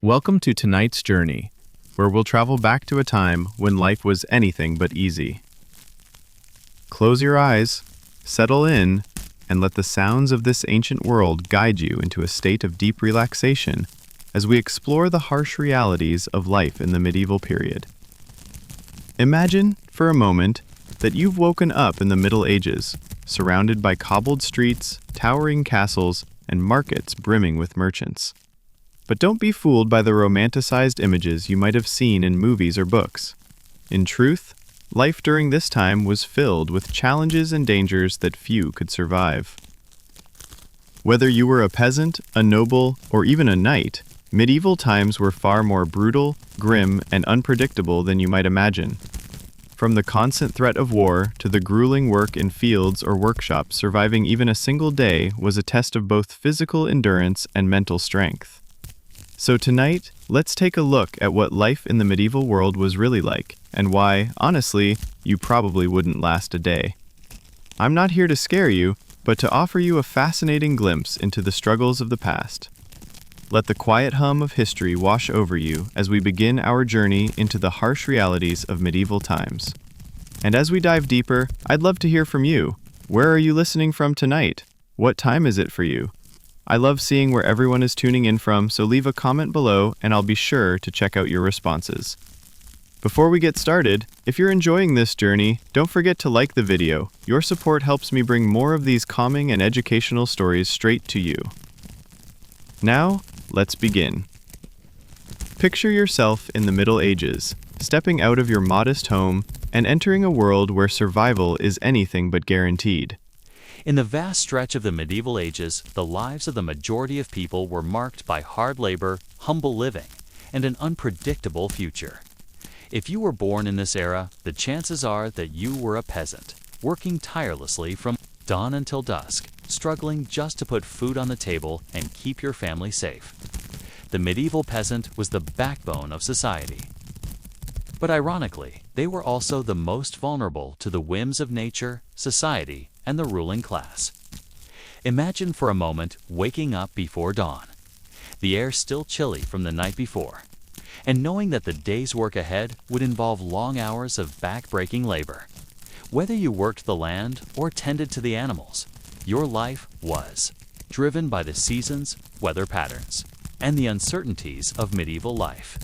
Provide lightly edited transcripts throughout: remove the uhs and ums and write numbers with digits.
Welcome to tonight's journey, where we'll travel back to a time when life was anything but easy. Close your eyes, settle in, and let the sounds of this ancient world guide you into a state of deep relaxation as we explore the harsh realities of life in the medieval period. Imagine, for a moment, that you've woken up in the Middle Ages, surrounded by cobbled streets, towering castles, and markets brimming with merchants. But don't be fooled by the romanticized images you might have seen in movies or books. In truth, life during this time was filled with challenges and dangers that few could survive. Whether you were a peasant, a noble, or even a knight, medieval times were far more brutal, grim, and unpredictable than you might imagine. From the constant threat of war to the grueling work in fields or workshops, surviving even a single day was a test of both physical endurance and mental strength. So tonight, let's take a look at what life in the medieval world was really like, and why, honestly, you probably wouldn't last a day. I'm not here to scare you, but to offer you a fascinating glimpse into the struggles of the past. Let the quiet hum of history wash over you as we begin our journey into the harsh realities of medieval times. And as we dive deeper, I'd love to hear from you. Where are you listening from tonight? What time is it for you? I love seeing where everyone is tuning in from, so leave a comment below and I'll be sure to check out your responses. Before we get started, if you're enjoying this journey, don't forget to like the video. Your support helps me bring more of these calming and educational stories straight to you. Now, let's begin. Picture yourself in the Middle Ages, stepping out of your modest home and entering a world where survival is anything but guaranteed. In the vast stretch of the medieval ages, the lives of the majority of people were marked by hard labor, humble living, and an unpredictable future. If you were born in this era, the chances are that you were a peasant, working tirelessly from dawn until dusk, struggling just to put food on the table and keep your family safe. The medieval peasant was the backbone of society. But ironically, they were also the most vulnerable to the whims of nature, society, and the ruling class. Imagine for a moment waking up before dawn, the air still chilly from the night before, and knowing that the day's work ahead would involve long hours of back-breaking labor. Whether you worked the land or tended to the animals, your life was driven by the seasons, weather patterns, and the uncertainties of medieval life.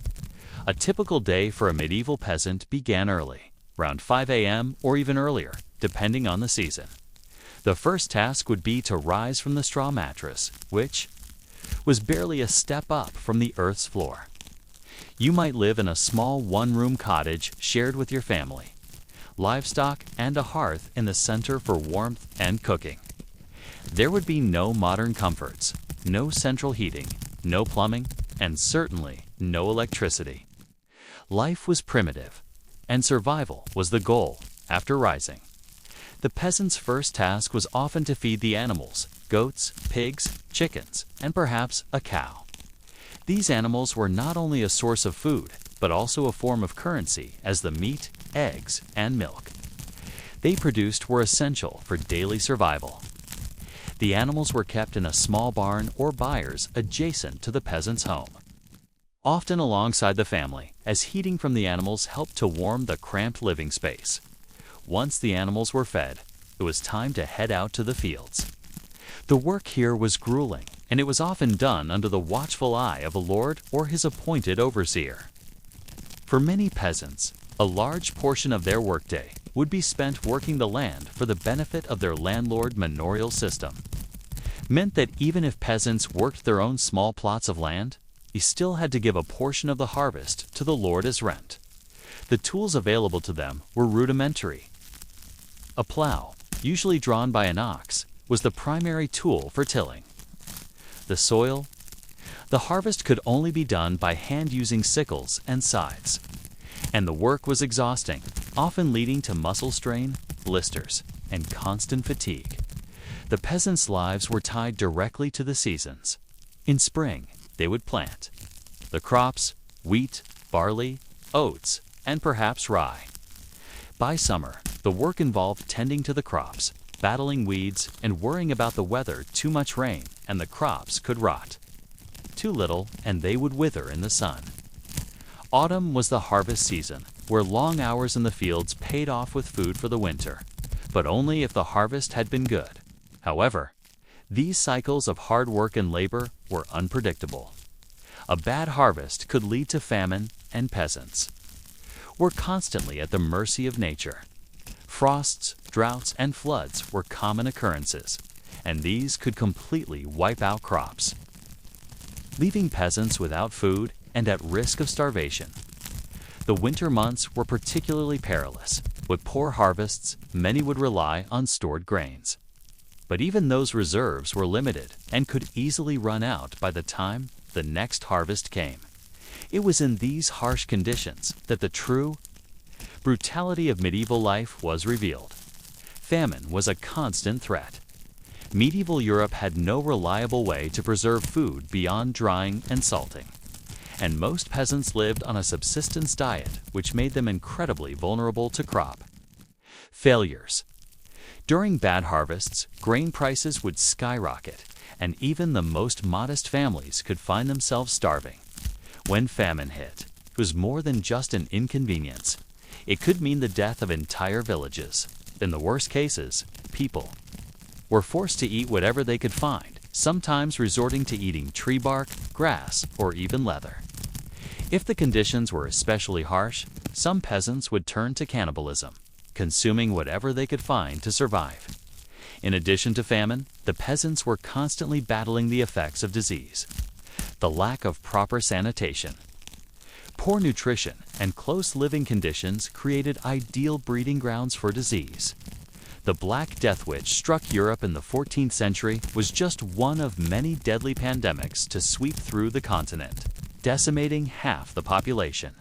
A typical day for a medieval peasant began early, around 5 a.m. or even earlier, depending on the season. The first task would be to rise from the straw mattress, which was barely a step up from the earth's floor. You might live in a small one-room cottage shared with your family, livestock, and a hearth in the center for warmth and cooking. There would be no modern comforts, no central heating, no plumbing, and certainly no electricity. Life was primitive, and survival was the goal after rising. The peasant's first task was often to feed the animals, goats, pigs, chickens, and perhaps a cow. These animals were not only a source of food, but also a form of currency as the meat, eggs, and milk they produced were essential for daily survival. The animals were kept in a small barn or byres adjacent to the peasant's home, often alongside the family, as heating from the animals helped to warm the cramped living space. Once the animals were fed, it was time to head out to the fields. The work here was grueling, and it was often done under the watchful eye of a lord or his appointed overseer. For many peasants, a large portion of their workday would be spent working the land for the benefit of their landlord manorial system. Meant that even if peasants worked their own small plots of land, they still had to give a portion of the harvest to the lord as rent. The tools available to them were rudimentary. A plow, usually drawn by an ox, was the primary tool for tilling. The soil? The harvest could only be done by hand using sickles and scythes. And the work was exhausting, often leading to muscle strain, blisters, and constant fatigue. The peasants' lives were tied directly to the seasons. In spring, they would plant the crops, wheat, barley, oats, and perhaps rye. By summer, the work involved tending to the crops, battling weeds, and worrying about the weather. Too much rain, and the crops could rot. too little, and they would wither in the sun. Autumn was the harvest season, where long hours in the fields paid off with food for the winter, but only if the harvest had been good. However, these cycles of hard work and labor were unpredictable. A bad harvest could lead to famine, and peasants were constantly at the mercy of nature. Frosts, droughts, and floods were common occurrences, and these could completely wipe out crops, leaving peasants without food and at risk of starvation. The winter months were particularly perilous. With poor harvests, many would rely on stored grains. But even those reserves were limited and could easily run out by the time the next harvest came. It was in these harsh conditions that the true brutality of medieval life was revealed. Famine was a constant threat. Medieval Europe had no reliable way to preserve food beyond drying and salting, and most peasants lived on a subsistence diet, which made them incredibly vulnerable to crop failures. During bad harvests, grain prices would skyrocket, and even the most modest families could find themselves starving. When famine hit, it was more than just an inconvenience. It could mean the death of entire villages. In the worst cases, people were forced to eat whatever they could find, sometimes resorting to eating tree bark, grass, or even leather. If the conditions were especially harsh, some peasants would turn to cannibalism, consuming whatever they could find to survive. In addition to famine, the peasants were constantly battling the effects of disease. The lack of proper sanitation, poor nutrition, and close living conditions created ideal breeding grounds for disease. The Black Death, which struck Europe in the 14th century, was just one of many deadly pandemics to sweep through the continent, decimating half the population.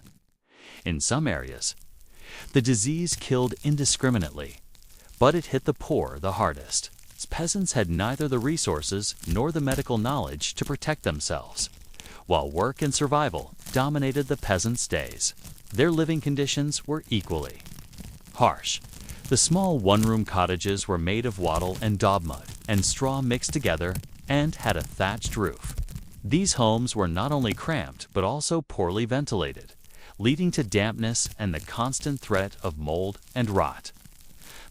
In some areas, the disease killed indiscriminately, but it hit the poor the hardest. Peasants had neither the resources nor the medical knowledge to protect themselves, while work and survival dominated the peasants' days. Their living conditions were equally harsh. The small one-room cottages were made of wattle and daub mud and straw mixed together and had a thatched roof. These homes were not only cramped but also poorly ventilated, leading to dampness and the constant threat of mold and rot.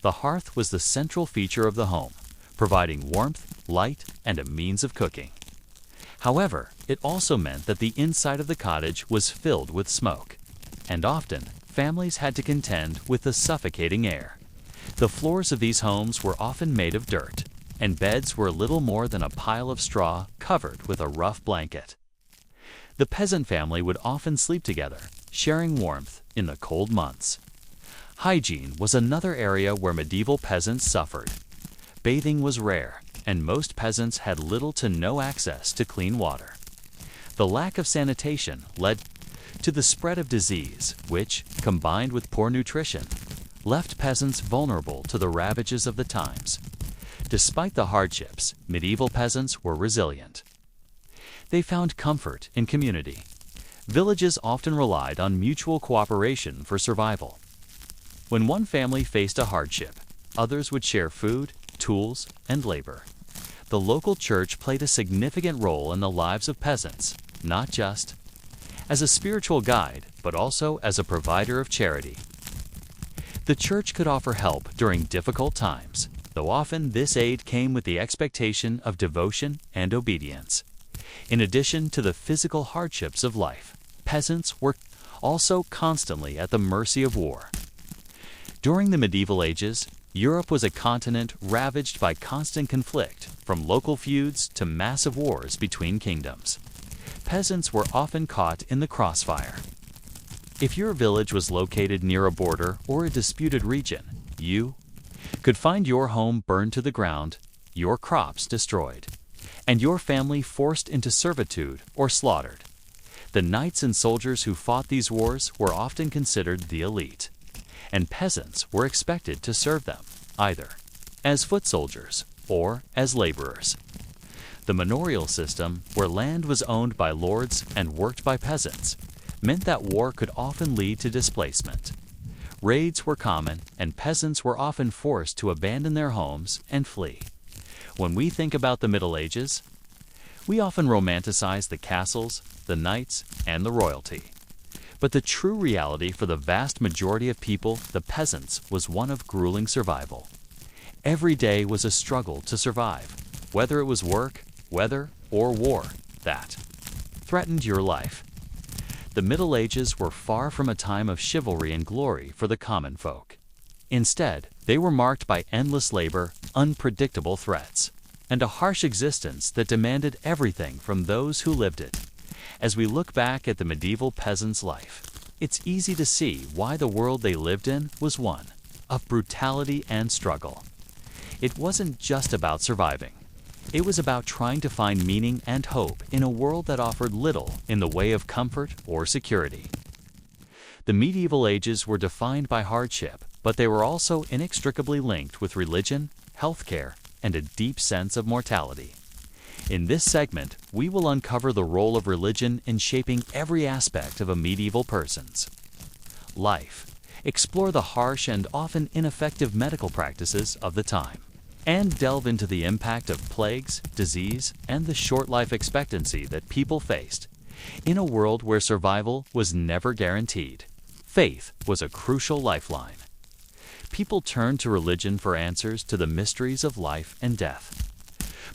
The hearth was the central feature of the home, providing warmth, light, and a means of cooking. However, it also meant that the inside of the cottage was filled with smoke, and often families had to contend with the suffocating air. The floors of these homes were often made of dirt, and beds were little more than a pile of straw covered with a rough blanket. The peasant family would often sleep together, sharing warmth in the cold months. Hygiene was another area where medieval peasants suffered. Bathing was rare, and most peasants had little to no access to clean water. The lack of sanitation led to the spread of disease, which, combined with poor nutrition, left peasants vulnerable to the ravages of the times. Despite the hardships, medieval peasants were resilient. They found comfort in community. Villages often relied on mutual cooperation for survival. When one family faced a hardship, others would share food, tools, and labor. The local church played a significant role in the lives of peasants, not just as a spiritual guide, but also as a provider of charity. The church could offer help during difficult times, though often this aid came with the expectation of devotion and obedience. In addition to the physical hardships of life, peasants were also constantly at the mercy of war. During the medieval ages, Europe was a continent ravaged by constant conflict, from local feuds to massive wars between kingdoms. Peasants were often caught in the crossfire. If your village was located near a border or a disputed region, you could find your home burned to the ground, your crops destroyed, and your family forced into servitude or slaughtered. The knights and soldiers who fought these wars were often considered the elite, and peasants were expected to serve them, either as foot soldiers or as laborers. The manorial system, where land was owned by lords and worked by peasants, meant that war could often lead to displacement. Raids were common, and peasants were often forced to abandon their homes and flee. When we think about the Middle Ages, We often romanticize the castles, the knights, and the royalty. But the true reality for the vast majority of people, the peasants, was one of grueling survival. Every day was a struggle to survive, whether it was work, weather, or war that threatened your life. The Middle Ages were far from a time of chivalry and glory for the common folk. Instead, they were marked by endless labor, unpredictable threats, and a harsh existence that demanded everything from those who lived it. As we look back at the medieval peasant's life, it's easy to see why the world they lived in was one of brutality and struggle. It wasn't just about surviving. It was about trying to find meaning and hope in a world that offered little in the way of comfort or security. The medieval ages were defined by hardship, but they were also inextricably linked with religion, healthcare, and a deep sense of mortality. In this segment, we will uncover the role of religion in shaping every aspect of a medieval person's life, explore the harsh and often ineffective medical practices of the time, and delve into the impact of plagues, disease, and the short life expectancy that people faced. In a world where survival was never guaranteed, faith was a crucial lifeline. People turned to religion for answers to the mysteries of life and death.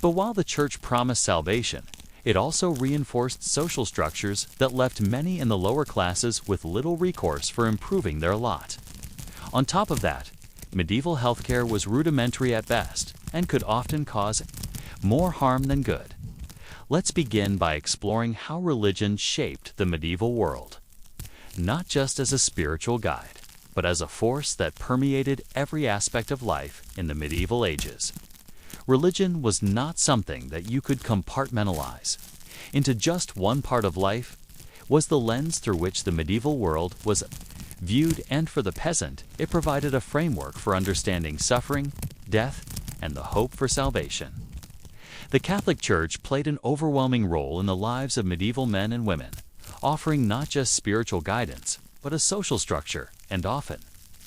But while the church promised salvation, it also reinforced social structures that left many in the lower classes with little recourse for improving their lot. On top of that, medieval healthcare was rudimentary at best and could often cause more harm than good. Let's begin by exploring how religion shaped the medieval world, not just as a spiritual guide, but as a force that permeated every aspect of life in the medieval ages. Religion was not something that you could compartmentalize into just one part of life. Was the lens through which the medieval world was viewed, and for the peasant, it provided a framework for understanding suffering, death, and the hope for salvation. The Catholic Church played an overwhelming role in the lives of medieval men and women, offering not just spiritual guidance, but a social structure and often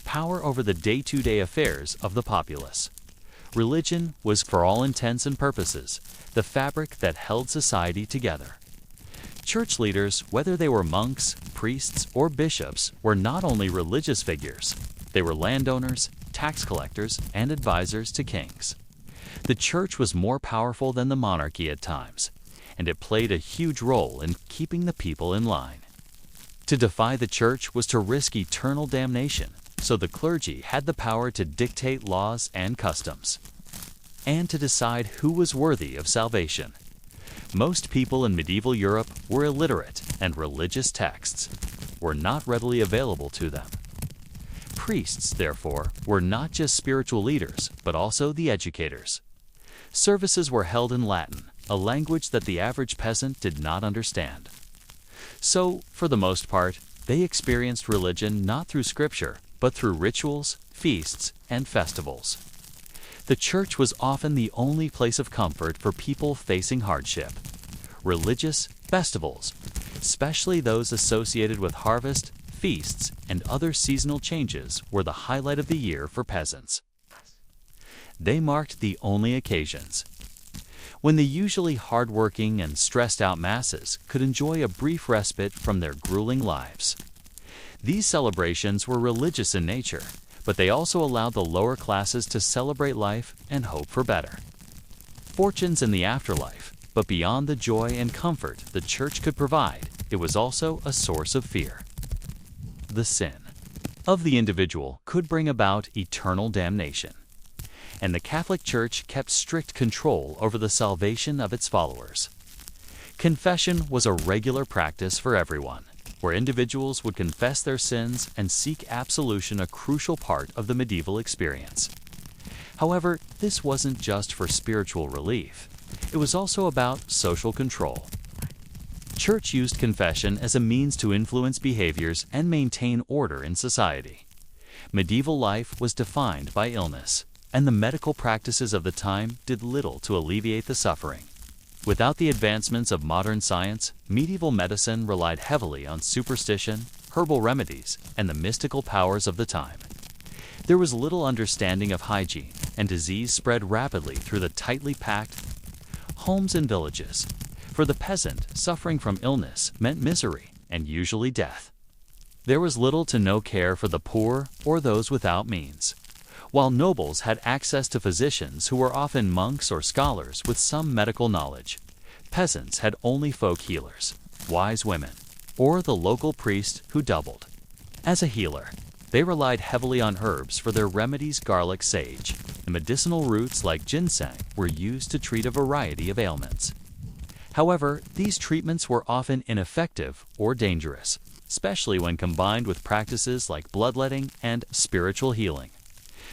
power over the day-to-day affairs of the populace. Religion was, for all intents and purposes, the fabric that held society together. Church leaders, whether they were monks, priests, or bishops, were not only religious figures. They were landowners, tax collectors, and advisors to kings. The church was more powerful than the monarchy at times, and it played a huge role in keeping the people in line. To defy the church was to risk eternal damnation, so the clergy had the power to dictate laws and customs, and to decide who was worthy of salvation. Most people in medieval Europe were illiterate, and religious texts were not readily available to them. Priests, therefore, were not just spiritual leaders, but also the educators. Services were held in Latin, a language that the average peasant did not understand. So, for the most part, they experienced religion not through scripture, but through rituals, feasts, and festivals. The church was often the only place of comfort for people facing hardship. Religious festivals, especially those associated with harvest, feasts, and other seasonal changes, were the highlight of the year for peasants. They marked the only occasions when the usually hard-working and stressed-out masses could enjoy a brief respite from their grueling lives. These celebrations were religious in nature, but they also allowed the lower classes to celebrate life and hope for better fortunes in the afterlife. But beyond the joy and comfort the church could provide, it was also a source of fear. The sin of the individual could bring about eternal damnation, and the Catholic Church kept strict control over the salvation of its followers. Confession was a regular practice for everyone, where individuals would confess their sins and seek absolution, a crucial part of the medieval experience. However, this wasn't just for spiritual relief. It was also about social control. Church used confession as a means to influence behaviors and maintain order in society. Medieval life was defined by illness, and the medical practices of the time did little to alleviate the suffering. Without the advancements of modern science, medieval medicine relied heavily on superstition, herbal remedies, and the mystical powers of the time. There was little understanding of hygiene, and disease spread rapidly through the tightly packed homes and villages. For the peasant, suffering from illness meant misery and usually death. There was little to no care for the poor or those without means. While nobles had access to physicians who were often monks or scholars with some medical knowledge, peasants had only folk healers, wise women, or the local priest who doubled as a healer. They relied heavily on herbs for their remedies: garlic, sage, and medicinal roots like ginseng were used to treat a variety of ailments. However, these treatments were often ineffective or dangerous, especially when combined with practices like bloodletting and spiritual healing.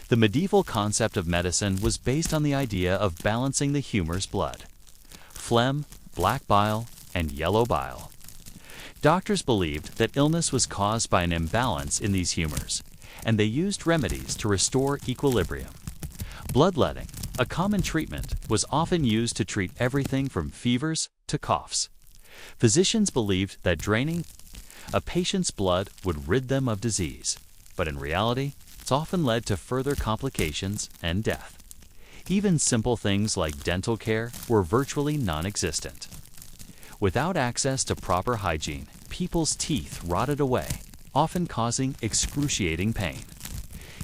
The medieval concept of medicine was based on the idea of balancing the humor's blood: phlegm, black bile, and yellow bile. Doctors believed that illness was caused by an imbalance in these humors, and they used remedies to restore equilibrium. Bloodletting, a common treatment, was often used to treat everything from fevers to coughs. Physicians believed that draining a patient's blood would rid them of disease, but in reality, it's often led to further complications and death. Even simple things like dental care were virtually non-existent. Without access to proper hygiene, people's teeth rotted away, often causing excruciating pain.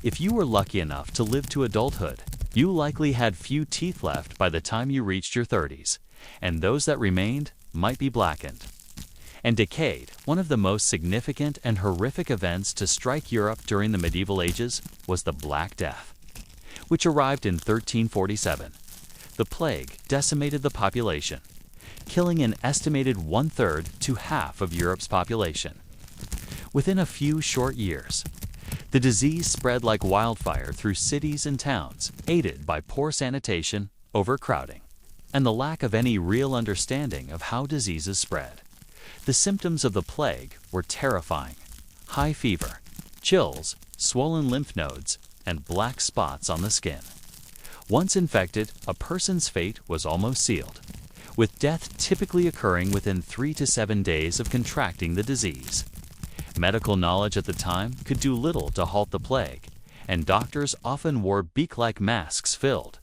If you were lucky enough to live to adulthood, you likely had few teeth left by the time you reached your 30s, and those that remained might be blackened and decayed. One of the most significant and horrific events to strike Europe during the medieval ages was the Black Death, which arrived in 1347. The plague decimated the population, killing an estimated 1/3 to half of Europe's population. Within a few short years, the disease spread like wildfire through cities and towns, aided by poor sanitation, overcrowding, and the lack of any real understanding of how diseases spread. The symptoms of the plague were terrifying: high fever, chills, swollen lymph nodes, and black spots on the skin. Once infected, a person's fate was almost sealed, with death typically occurring within 3 to 7 days of contracting the disease. Medical knowledge at the time could do little to halt the plague, and doctors often wore beak-like masks filled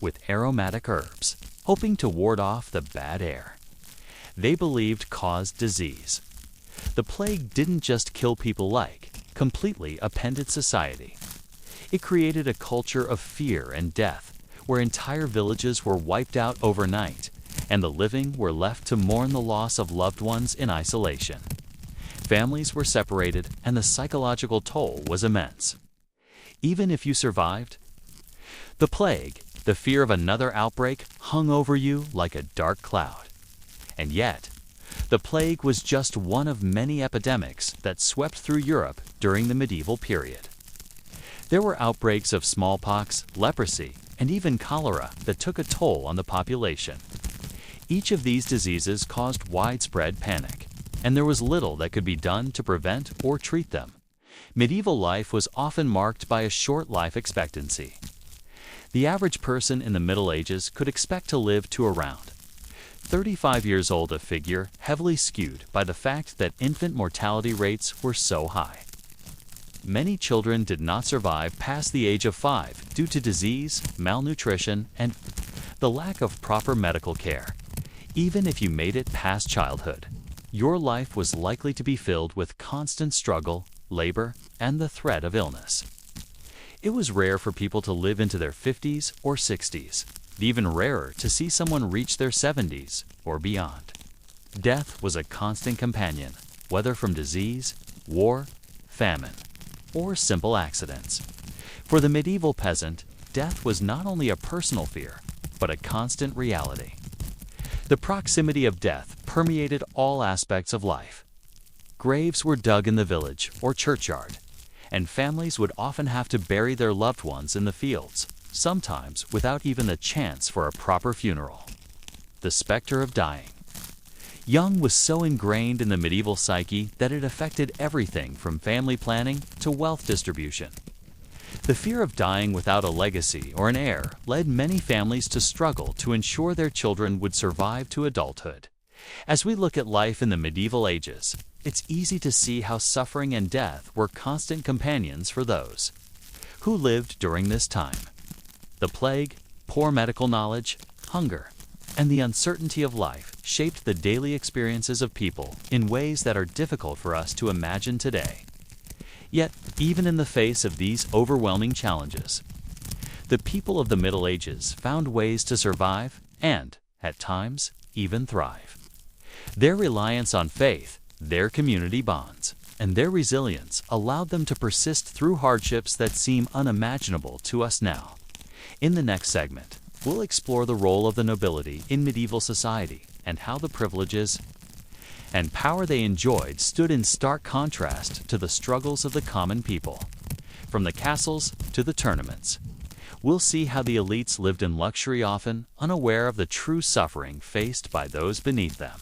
with aromatic herbs, hoping to ward off the bad air they believed caused disease. The plague didn't just kill people completely upended society. It created a culture of fear and death, where entire villages were wiped out overnight, and the living were left to mourn the loss of loved ones in isolation. Families were separated, and the psychological toll was immense. Even if you survived the plague, the fear of another outbreak hung over you like a dark cloud. And yet, the plague was just one of many epidemics that swept through Europe during the medieval period. There were outbreaks of smallpox, leprosy, and even cholera that took a toll on the population. Each of these diseases caused widespread panic, and there was little that could be done to prevent or treat them. Medieval life was often marked by a short life expectancy. The average person in the Middle Ages could expect to live to around 35 years old, a figure heavily skewed by the fact that infant mortality rates were so high. Many children did not survive past the age of 5 due to disease, malnutrition, and the lack of proper medical care. Even if you made it past childhood, your life was likely to be filled with constant struggle, labor, and the threat of illness. It was rare for people to live into their 50s or 60s, even rarer to see someone reach their 70s or beyond. Death was a constant companion, whether from disease, war, famine, or simple accidents. For the medieval peasant, death was not only a personal fear, but a constant reality. The proximity of death permeated all aspects of life. Graves were dug in the village or churchyard, and families would often have to bury their loved ones in the fields, sometimes without even a chance for a proper funeral. The specter of dying. Young was so ingrained in the medieval psyche that it affected everything from family planning to wealth distribution. The fear of dying without a legacy or an heir led many families to struggle to ensure their children would survive to adulthood. As we look at life in the medieval ages, it's easy to see how suffering and death were constant companions for those who lived during this time. The plague, poor medical knowledge, hunger, and the uncertainty of life shaped the daily experiences of people in ways that are difficult for us to imagine today. Yet, even in the face of these overwhelming challenges, the people of the Middle Ages found ways to survive and, at times, even thrive. Their reliance on faith, their community bonds, and their resilience allowed them to persist through hardships that seem unimaginable to us now. In the next segment, we'll explore the role of the nobility in medieval society and how the privileges and power they enjoyed stood in stark contrast to the struggles of the common people. From the castles to the tournaments, we'll see how the elites lived in luxury, often unaware of the true suffering faced by those beneath them.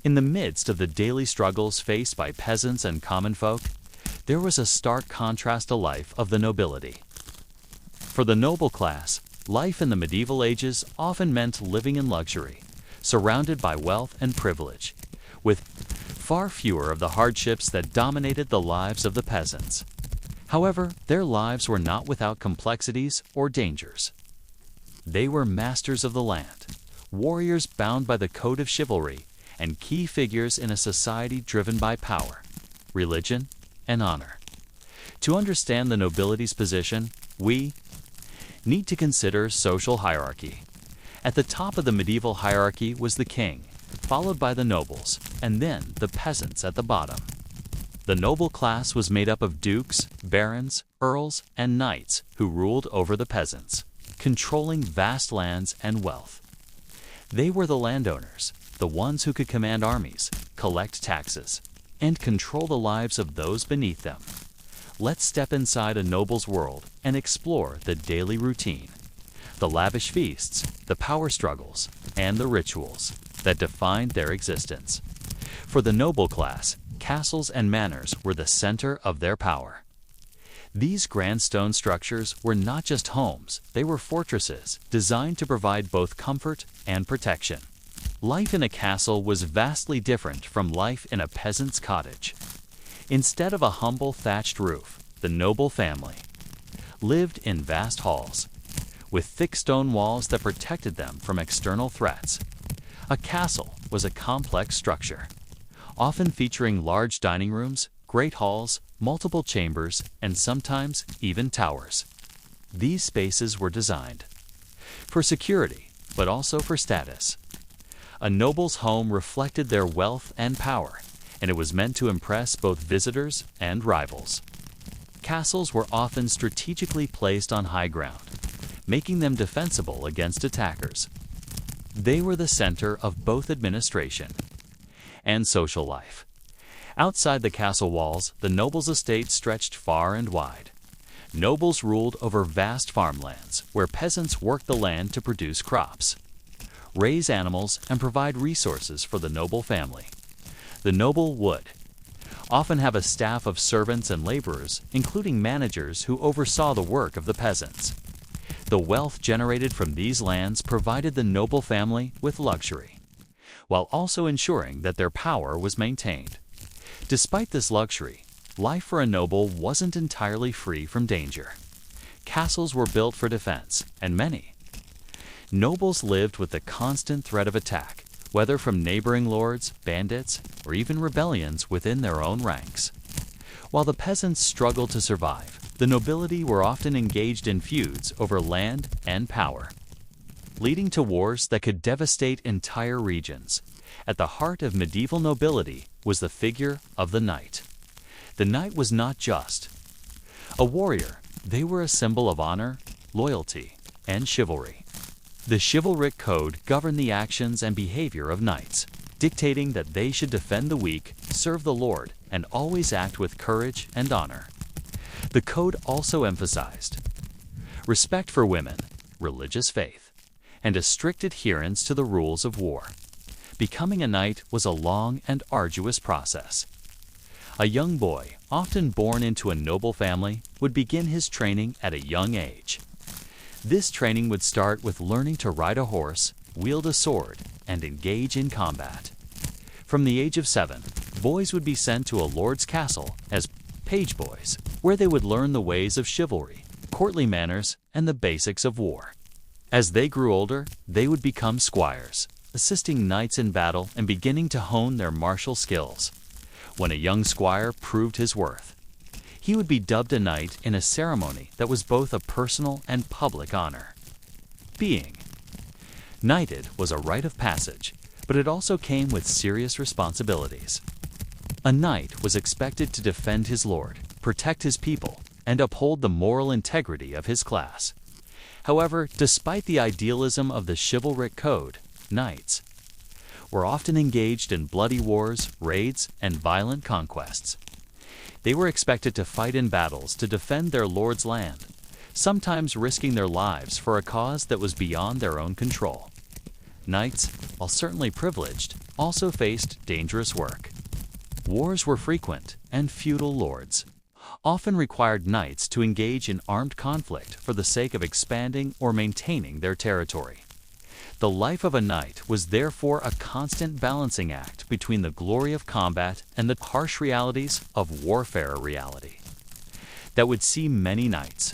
In the midst of the daily struggles faced by peasants and common folk, there was a stark contrast to life of the nobility. For the noble class, life in the medieval ages often meant living in luxury, surrounded by wealth and privilege, with far fewer of the hardships that dominated the lives of the peasants. However, their lives were not without complexities or dangers. They were masters of the land, warriors bound by the code of chivalry, and key figures in a society driven by power, religion, and honor. To understand the nobility's position, we need to consider social hierarchy. At the top of the medieval hierarchy was the king, followed by the nobles, and then the peasants at the bottom. The noble class was made up of dukes, barons, earls, and knights who ruled over the peasants, controlling vast lands and wealth. They were the landowners, the ones who could command armies, collect taxes, and control the lives of those beneath them. Let's step inside a noble's world and explore the daily routine, the lavish feasts, the power struggles, and the rituals that defined their existence. For the noble class, castles and manors were the center of their power. These grand stone structures were not just homes, they were fortresses designed to provide both comfort and protection. Life in a castle was vastly different from life in a peasant's cottage. Instead of a humble thatched roof, the noble family lived in vast halls, with thick stone walls that protected them from external threats. A castle was a complex structure, often featuring large dining rooms, great halls, multiple chambers, and sometimes even towers. These spaces were designed for security, but also for status. A noble's home reflected their wealth and power, and it was meant to impress both visitors and rivals. Castles were often strategically placed on high ground, making them defensible against attackers. They were the center of both administration and social life. Outside the castle walls, the nobles' estates stretched far and wide. Nobles ruled over vast farmlands, where peasants worked the land to produce crops, raise animals, and provide resources for the noble family. The noble would often have a staff of servants and laborers, including managers who oversaw the work of the peasants. The wealth generated from these lands provided the noble family with luxury, while also ensuring that their power was maintained. Despite this luxury, life for a noble wasn't entirely free from danger. Castles were built for defense, and many nobles lived with the constant threat of attack, whether from neighboring lords, bandits, or even rebellions within their own ranks. While the peasants struggled to survive, the nobility were often engaged in feuds over land and power, leading to wars that could devastate entire regions. At the heart of medieval nobility was the figure of the knight. The knight was not just a warrior, they were a symbol of honor, loyalty, and chivalry. The chivalric code governed the actions and behavior of knights, dictating that they should defend the weak, serve the Lord, and always act with courage and honor. The code also emphasized respect for women, religious faith, and a strict adherence to the rules of war. Becoming a knight was a long and arduous process. A young boy, often born into a noble family, would begin his training at a young age. This training would start with learning to ride a horse, wield a sword, and engage in combat. From the age of 7, boys would be sent to a lord's castle as page boys, where they would learn the ways of chivalry, courtly manners, and the basics of war. As they grew older, they would become squires, assisting knights in battle and beginning to hone their martial skills. When a young squire proved his worth, he would be dubbed a knight in a ceremony that was both a personal and public honor. Being knighted was a rite of passage, but it also came with serious responsibilities. A knight was expected to defend his lord, protect his people, and uphold the moral integrity of his class. However, despite the idealism of the chivalric code, knights were often engaged in bloody wars, raids, and violent conquests. They were expected to fight in battles to defend their lord's land, sometimes risking their lives for a cause that was beyond their own control. Knights, while certainly privileged, also faced dangerous work. Wars were frequent, and feudal lords often required knights to engage in armed conflict for the sake of expanding or maintaining their territory. The life of a knight was therefore a constant balancing act between the glory of combat and the harsh realities of warfare reality that would see many knights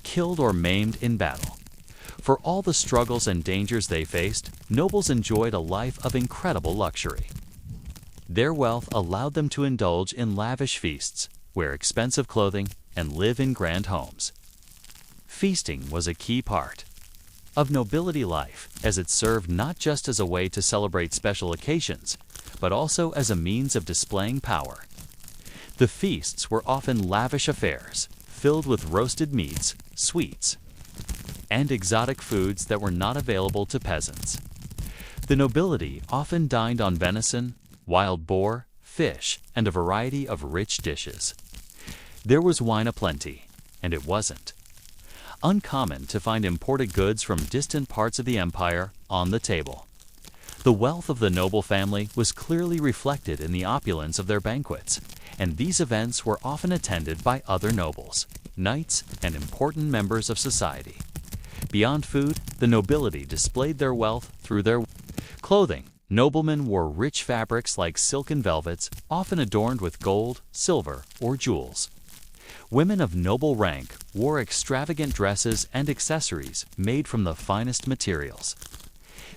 killed or maimed in battle. For all the struggles and dangers they faced, nobles enjoyed a life of incredible luxury. Their wealth allowed them to indulge in lavish feasts, wear expensive clothing, and live in grand homes. Feasting was a key part of nobility life, as it served not just as a way to celebrate special occasions, but also as a means of displaying power. The feasts were often lavish affairs, filled with roasted meats, sweets, and exotic foods that were not available to peasants. The nobility often dined on venison, wild boar, fish, and a variety of rich dishes. There was wine aplenty, and it wasn't uncommon to find imported goods from distant parts of the empire on the table. The wealth of the noble family was clearly reflected in the opulence of their banquets, and these events were often attended by other nobles, knights, and important members of society. Beyond food, the nobility displayed their wealth through their clothing. Noblemen wore rich fabrics like silk and velvets, often adorned with gold, silver, or jewels. Women of noble rank wore extravagant dresses and accessories made from the finest materials.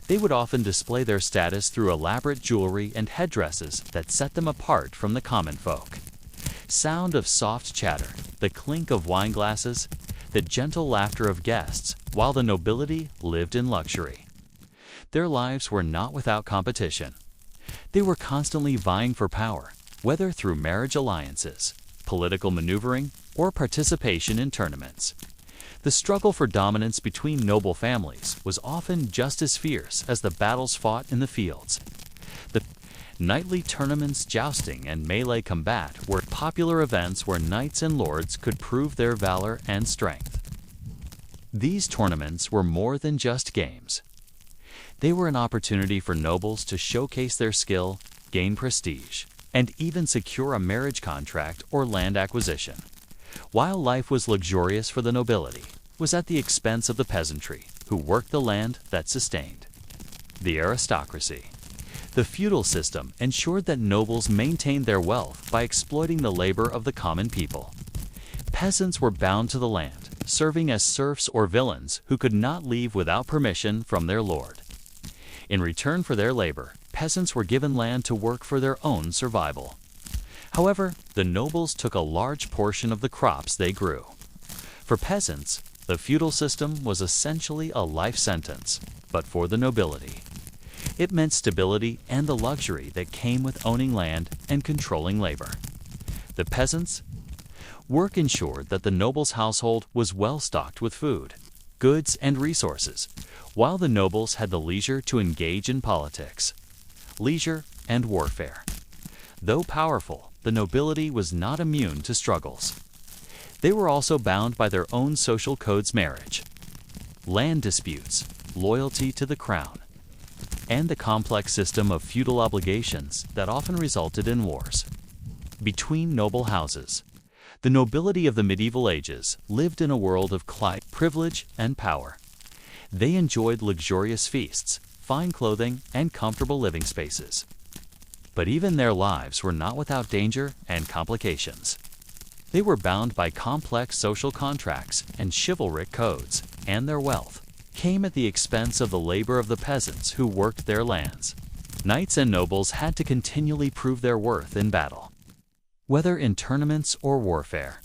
They would often display their status through elaborate jewelry and headdresses that set them apart from the common folk. Sound of soft chatter, the clink of wine glasses, the gentle laughter of guests, while the nobility lived in luxury. Their lives were not without competition. They were constantly vying for power, whether through marriage alliances, political maneuvering, or participation in tournaments. The struggle for dominance between noble families was often just as fierce as the battles fought in the fields. The knightly tournaments, jousting, and melee combat were popular events where knights and lords could prove their valor and strength. These tournaments were more than just games. They were an opportunity for nobles to showcase their skill, gain prestige, and even secure a marriage contract or land acquisition. While life was luxurious for the nobility, it was at the expense of the peasantry, who worked the land that sustained the aristocracy. The feudal system ensured that nobles maintained their wealth by exploiting the labor of the common people. Peasants were bound to the land, serving as serfs or villains who could not leave without permission from their lord. In return for their labor, peasants were given land to work for their own survival. However, the nobles took a large portion of the crops they grew. For peasants, the feudal system was essentially a life sentence, but for the nobility, it meant stability and the luxury that came with owning land and controlling labor. The peasants' work ensured that the noble's household was well stocked with food, goods, and resources, while the nobles had the leisure to engage in politics, leisure, and warfare. Though powerful, the nobility was not immune to struggles. They were also bound by their own social codes: marriage, land disputes, loyalty to the crown, and the complex system of feudal obligations that often resulted in wars between noble houses. The nobility of the medieval ages lived in a world of privilege and power. They enjoyed luxurious feasts, fine clothing, and comfortable living spaces. But even their lives were not without danger and complications. They were bound by complex social contracts and chivalric codes, and their wealth came at the expense of the labor of the peasants who worked their lands. Knights and nobles had to continually prove their worth in battle, whether in tournaments or warfare,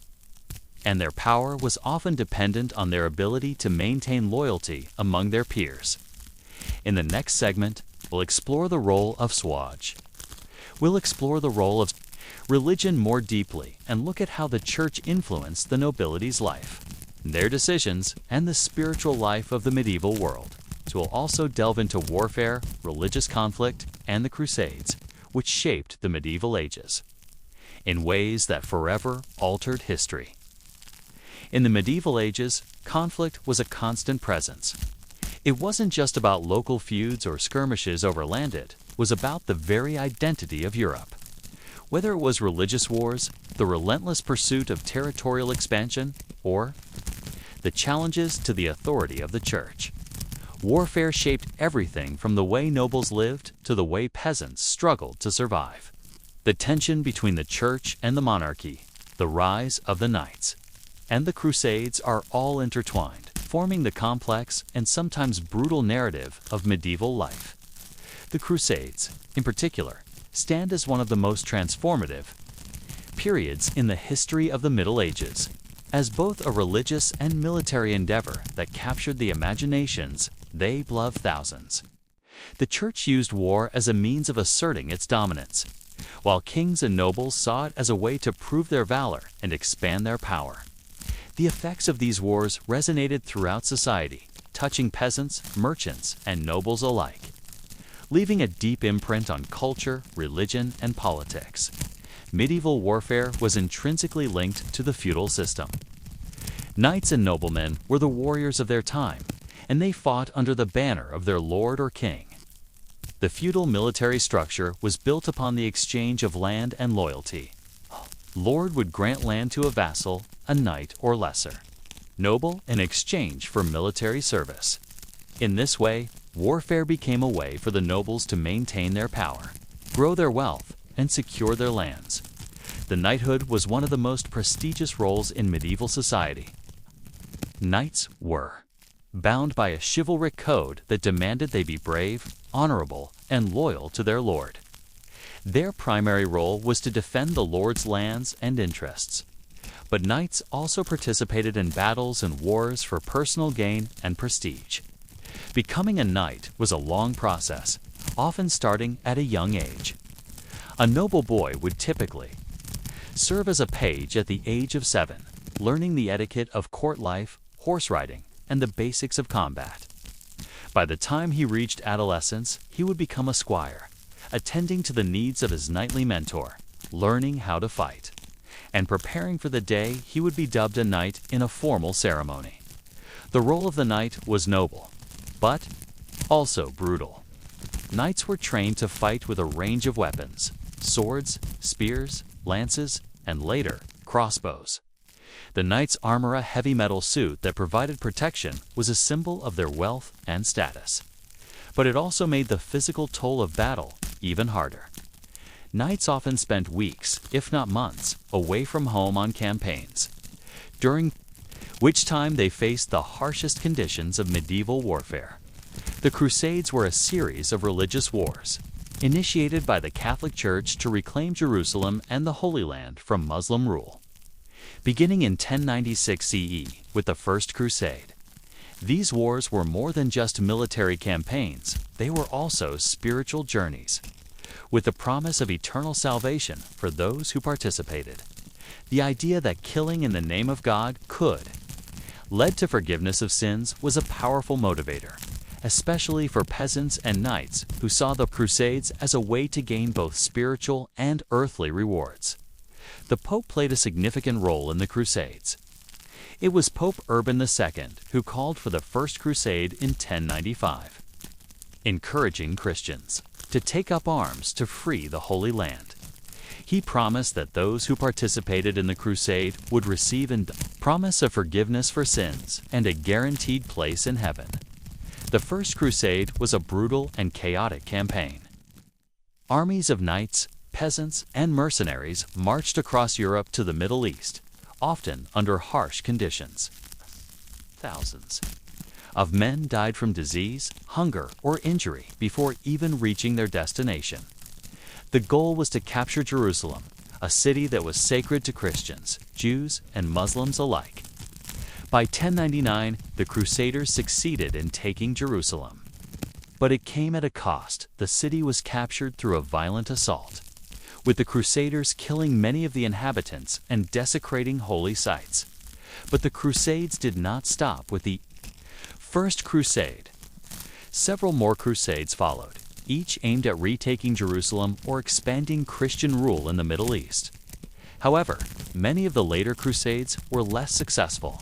and their power was often dependent on their ability to maintain loyalty among their peers. In the next segment, we'll explore the role of Swaj. We'll explore the role of religion more deeply and look at how the church influenced the nobility's life, their decisions, and the spiritual life of the medieval world. So we'll also delve into warfare, religious conflict, and the Crusades, which shaped the medieval ages in ways that forever altered history. In the medieval ages, conflict was a constant presence. It wasn't just about local feuds or skirmishes over land, it was about the very identity of Europe. Whether it was religious wars, the relentless pursuit of territorial expansion, or the challenges to the authority of the church, warfare shaped everything from the way nobles lived to the way peasants struggled to survive. The tension between the church and the monarchy, the rise of the knights, and the Crusades are all intertwined, forming the complex and sometimes brutal narrative of medieval life. The Crusades, in particular, stand as one of the most transformative periods in the history of the Middle Ages, as both a religious and military endeavor that captured the imaginations they beloved thousands. The church used war as a means of asserting its dominance, while kings and nobles saw it as a way to prove their valor and expand their power. The effects of these wars resonated throughout society, touching peasants, merchants, and nobles alike, leaving a deep imprint on culture, religion, and politics. Medieval warfare was intrinsically linked to the feudal system. Knights and noblemen were the warriors of their time, and they fought under the banner of their lord or king. The feudal military structure was built upon the exchange of land and loyalty. Lord would grant land to a vassal, a knight or lesser noble, in exchange for military service. In this way, warfare became a way for the nobles to maintain their power, grow their wealth, and secure their lands. The knighthood was one of the most prestigious roles in medieval society. Knights were bound by a chivalric code that demanded they be brave, honorable, and loyal to their lord. Their primary role was to defend the lord's lands and interests. But knights also participated in battles and wars for personal gain and prestige. Becoming a knight was a long process, often starting at a young age. A noble boy would typically serve as a page at the age of 7, learning the etiquette of court life, horse riding, and the basics of combat. By the time he reached adolescence, he would become a squire, attending to the needs of his knightly mentor, learning how to fight, and preparing for the day he would be dubbed a knight in a formal ceremony. The role of the knight was noble, but also brutal. Knights were trained to fight with a range of weapons: swords, spears, lances, and later, crossbows. The knight's armor, a heavy metal suit that provided protection, was a symbol of their wealth and status. But it also made the physical toll of battle even harder. Knights often spent weeks, if not months, away from home on campaigns, during which time they faced the harshest conditions of medieval warfare. The Crusades were a series of religious wars, initiated by the Catholic Church to reclaim Jerusalem and the Holy Land from Muslim rule. Beginning in 1096 CE with the First Crusade, these wars were more than just military campaigns, they were also spiritual journeys, with the promise of eternal salvation for those who participated. The idea that killing in the name of God led to forgiveness of sins was a powerful motivator, especially for peasants and knights who saw the Crusades as a way to gain both spiritual and earthly rewards. The Pope played a significant role in the Crusades. It was Pope Urban II who called for the First Crusade in 1095, encouraging Christians to take up arms to free the Holy Land. He promised that those who participated in the crusade would receive a promise of forgiveness for sins and a guaranteed place in heaven. The First Crusade was a brutal and chaotic campaign. Armies of knights, peasants, and mercenaries marched across Europe to the Middle East, often under harsh conditions. Thousands of men died from disease, hunger, or injury before even reaching their destination. The goal was to capture Jerusalem, a city that was sacred to Christians, Jews, and Muslims alike. By 1099, the Crusaders succeeded in taking Jerusalem. But it came at a cost. The city was captured through a violent assault, with the Crusaders killing many of the inhabitants and desecrating holy sites. But the Crusades did not stop with the First Crusade. Several more crusades followed, each aimed at retaking Jerusalem or expanding Christian rule in the Middle East. However, many of the later crusades were less successful.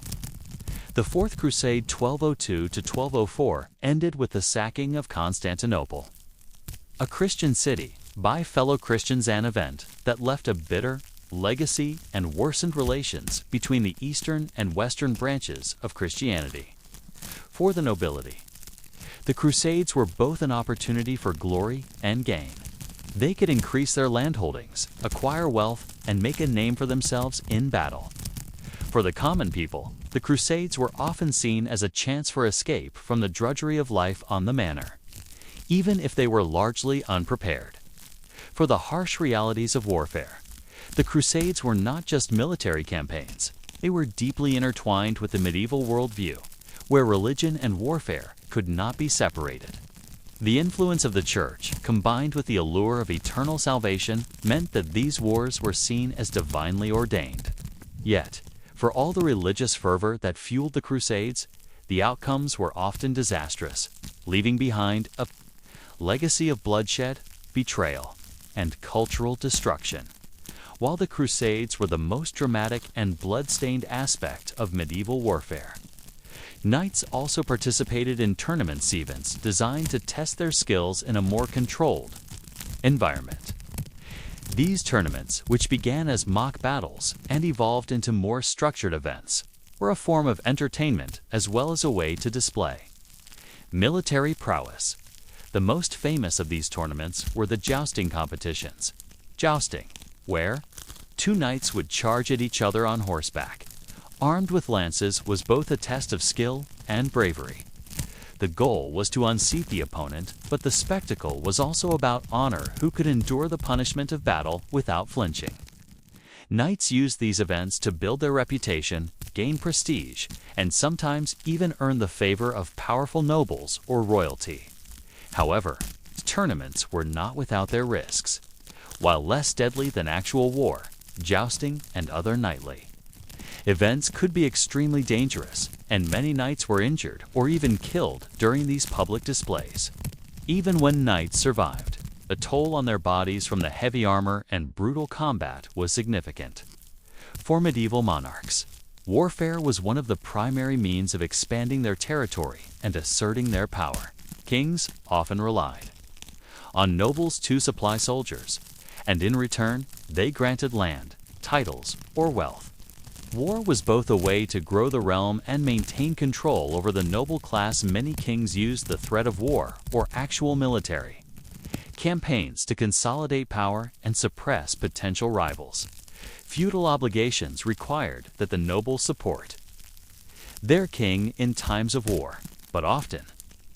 The Fourth Crusade 1202 to 1204 ended with the sacking of Constantinople, a Christian city, by fellow Christians, an event that left a bitter legacy and worsened relations between the eastern and western branches of Christianity. For the nobility, the Crusades were both an opportunity for glory and gain. They could increase their landholdings, acquire wealth, and make a name for themselves in battle. For the common people, the Crusades were often seen as a chance for escape from the drudgery of life on the manor, even if they were largely unprepared for the harsh realities of warfare. The Crusades were not just military campaigns. They were deeply intertwined with the medieval worldview, where religion and warfare could not be separated. The influence of the Church, combined with the allure of eternal salvation, meant that these wars were seen as divinely ordained. Yet, for all the religious fervor that fueled the Crusades, the outcomes were often disastrous, leaving behind a legacy of bloodshed, betrayal, and cultural destruction. While the Crusades were the most dramatic and blood-stained aspect of medieval warfare, knights also participated in tournament events designed to test their skills in a more controlled environment. These tournaments, which began as mock battles and evolved into more structured events, were a form of entertainment as well as a way to display military prowess. The most famous of these tournaments were the jousting competitions. Jousting, where two knights would charge at each other on horseback, armed with lances, was both a test of skill and bravery. The goal was to unseat the opponent, but the spectacle was also about honor, who could endure the punishment of battle without flinching. Knights used these events to build their reputation, gain prestige, and sometimes even earn the favor of powerful nobles or royalty. However, tournaments were not without their risks. While less deadly than actual war, jousting and other knightly events could be extremely dangerous, and many knights were injured or even killed during these public displays. Even when knights survived, the toll on their bodies from the heavy armor and brutal combat was significant. For medieval monarchs, warfare was one of the primary means of expanding their territory and asserting their power. Kings often relied on nobles to supply soldiers, and in return, they granted land, titles, or wealth. War was both a way to grow the realm and maintain control over the noble class. Many kings used the threat of war or actual military campaigns to consolidate power and suppress potential rivals. Feudal obligations required that the nobles support their king in times of war, but often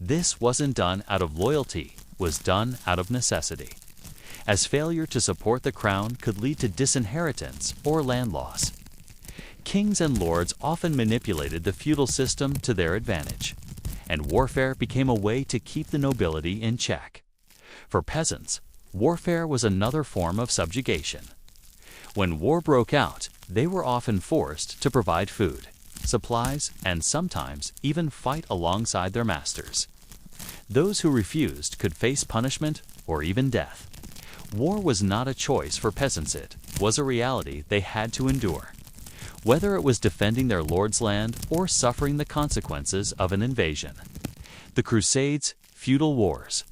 this wasn't done out of loyalty, was done out of necessity, as failure to support the crown could lead to disinheritance or land loss. Kings and lords often manipulated the feudal system to their advantage, and warfare became a way to keep the nobility in check. For peasants, warfare was another form of subjugation. When war broke out, they were often forced to provide food, supplies, and sometimes even fight alongside their masters. Those who refused could face punishment or even death. War was not a choice for peasants, it was a reality they had to endure, whether it was defending their lord's land or suffering the consequences of an invasion. The Crusades, feudal wars,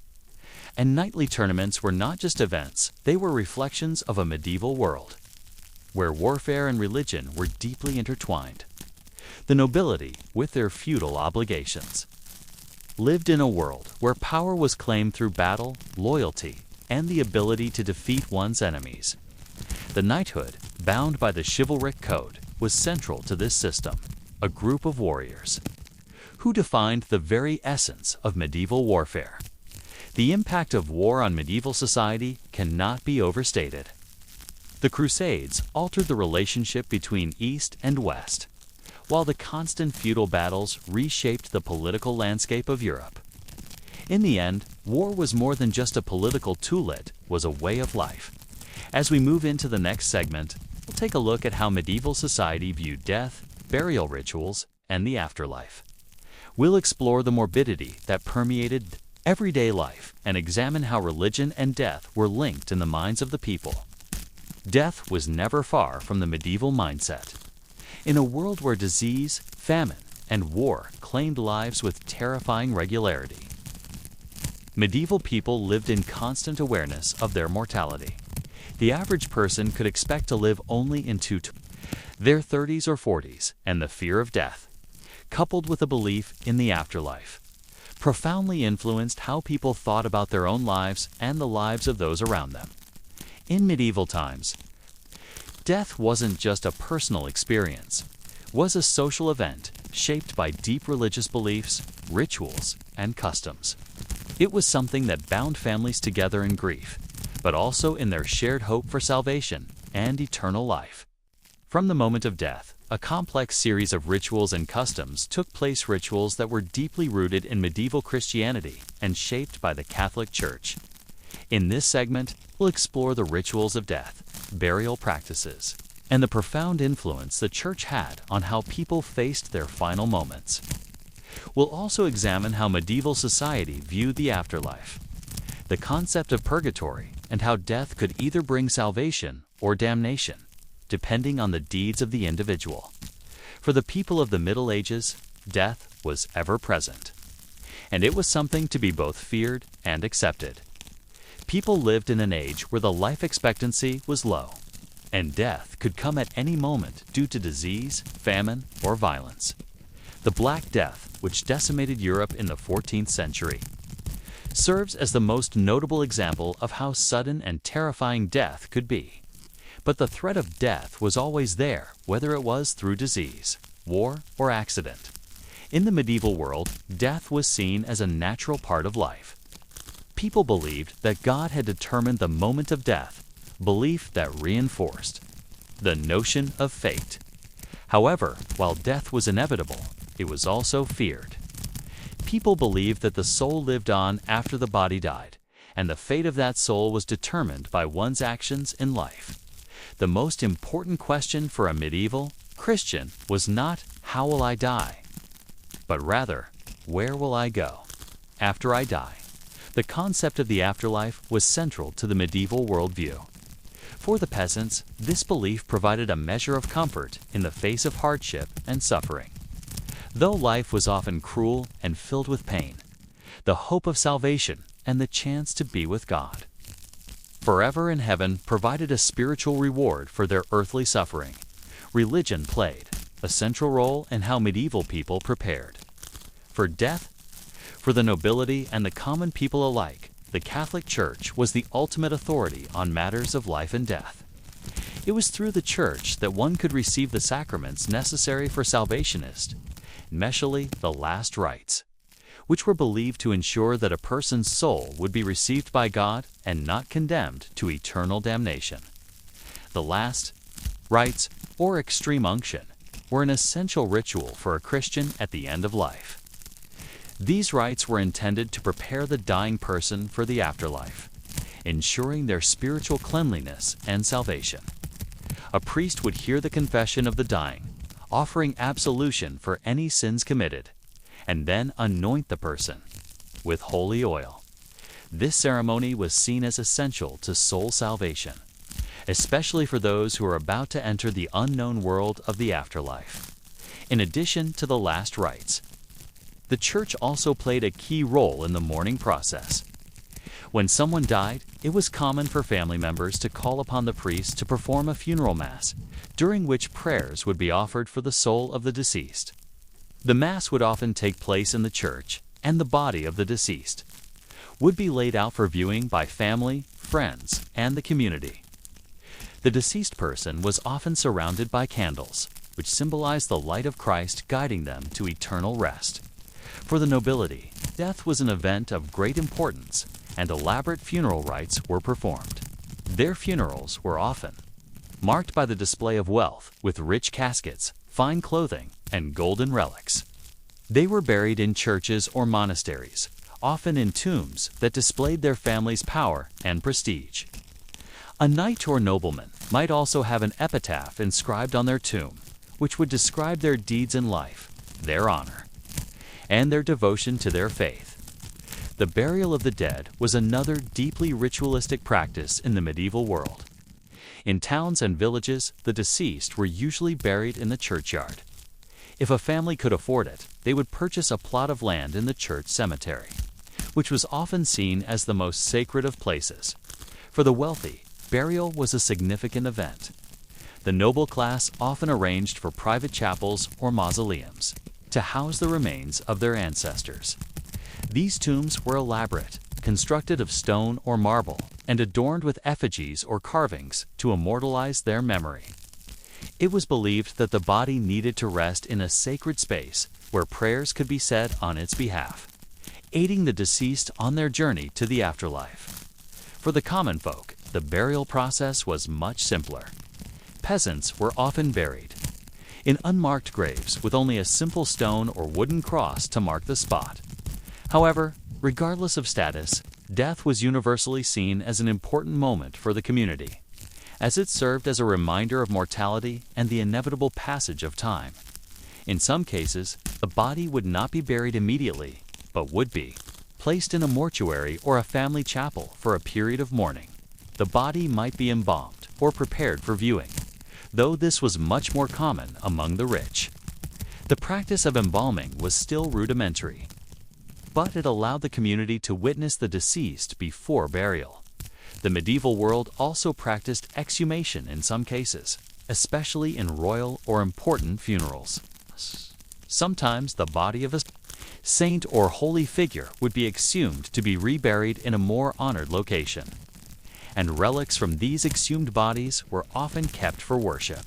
and knightly tournaments were not just events, they were reflections of a medieval world, where warfare and religion were deeply intertwined. The nobility, with their feudal obligations, lived in a world where power was claimed through battle, loyalty, and the ability to defeat one's enemies. The knighthood, bound by the chivalric code, was central to this system, a group of warriors who defined the very essence of medieval warfare. The impact of war on medieval society cannot be overstated. The Crusades altered the relationship between East and West, while the constant feudal battles reshaped the political landscape of Europe. In the end, war was more than just a political tool, it was a way of life. As we move into the next segment, we'll take a look at how medieval society viewed death, burial rituals, and the afterlife. We'll explore the morbidity that permeated everyday life and examine how religion and death were linked in the minds of the people. Death was never far from the medieval mindset. In a world where disease, famine, and war claimed lives with terrifying regularity, medieval people lived in constant awareness of their mortality. The average person could expect to live only into their 30s or 40s, and the fear of death, coupled with a belief in the afterlife, profoundly influenced how people thought about their own lives and the lives of those around them. In medieval times, death wasn't just a personal experience, it was a social event shaped by deep religious beliefs, rituals, and customs. It was something that bound families together in grief, but also in their shared hope for salvation and eternal life. From the moment of death, a complex series of rituals and customs took place, rituals that were deeply rooted in medieval Christianity and shaped by the Catholic Church. In this segment, we'll explore the rituals of death, burial practices, and the profound influence the Church had on how people faced their final moments. We'll also examine how medieval society viewed the afterlife, the concept of purgatory, and how death could either bring salvation or damnation, depending on the deeds of the individual. For the people of the Middle Ages, death was ever present, and it was something to be both feared and accepted. People lived in an age where the life expectancy was low, and death could come at any moment due to disease, famine, or violence. The Black Death, which decimated Europe in the 14th century, serves as the most notable example of how sudden and terrifying death could be. But the threat of death was always there, whether it was through disease, war, or accident. In the medieval world, death was seen as a natural part of life. People believed that God had determined the moment of death, belief that reinforced the notion of fate. However, while death was inevitable, it was also feared. People believed that the soul lived on after the body died, and the fate of that soul was determined by one's actions in life. The most important question for a medieval Christian was not, "How will I die?" but rather, "Where will I go after I die?" The concept of the afterlife was central to the medieval worldview. For the peasants, this belief provided a measure of comfort in the face of hardship and suffering. Though life was often cruel and filled with pain, the hope of salvation and the chance to be with God forever in heaven provided a spiritual reward for their earthly suffering. Religion played a central role in how medieval people prepared for death. For the nobility and the common people alike, the Catholic Church was the ultimate authority on matters of life and death. It was through the Church that one could receive the sacraments necessary for salvation, especially the last rites, which were believed to ensure that a person's soul would be received by God and not condemned to eternal damnation. The last rites, or extreme unction, were an essential ritual for a Christian at the end of life. These rites were intended to prepare the dying person for the afterlife, ensuring their spiritual cleanliness and salvation. A priest would hear the confession of the dying, offering absolution for any sins committed, and then anoint the person with holy oil. This ceremony was seen as essential to soul salvation, especially for those who are about to enter the unknown world of the afterlife. In addition to the last rites, the Church also played a key role in the mourning process. When someone died, it was common for family members to call upon the priest to perform a funeral mass, during which prayers would be offered for the soul of the deceased. The mass would often take place in the church, and the body of the deceased would be laid out for viewing by family, friends, and the community. The deceased person was often surrounded by candles, which symbolized the light of Christ guiding them to eternal rest. For the nobility, death was an event of great importance, and elaborate funeral rites were performed. Their funerals were often marked by the display of wealth with rich caskets, fine clothing, and golden relics. They were buried in churches or monasteries, often in tombs that displayed their family's power and prestige. A knight or nobleman might also have an epitaph inscribed on their tomb, which would describe their deeds in life, their honor, and their devotion to their faith. The burial of the dead was another deeply ritualistic practice in the medieval world. In towns and villages, the deceased were usually buried in the churchyard. If a family could afford it, they would purchase a plot of land in the church cemetery, which was often seen as the most sacred of places. For the wealthy, burial was a significant event. The noble class often arranged for private chapels or mausoleums to house the remains of their ancestors. These tombs were elaborate, constructed of stone or marble, and adorned with effigies or carvings to immortalize their memory. It was believed that the body needed to rest in a sacred space where prayers could be said on its behalf, aiding the deceased on their journey to the afterlife. For the common folk, the burial process was much simpler. Peasants were often buried in unmarked graves with only a simple stone or wooden cross to mark the spot. However, regardless of status, death was universally seen as an important moment for the community, as it served as a reminder of mortality and the inevitable passage of time. In some cases, the body would not be buried immediately, but would be placed in a mortuary or a family chapel for a period of mourning. The body might be embalmed or prepared for viewing, though this was much more common among the rich. The practice of embalming was still rudimentary, but it allowed the community to witness the deceased before burial. The medieval world also practiced exhumation in some cases, especially in royal or important funerals. Sometimes the body of a saint or holy figure would be exhumed to be reburied in a more honored location, and relics from these exhumed bodies were often kept for worship.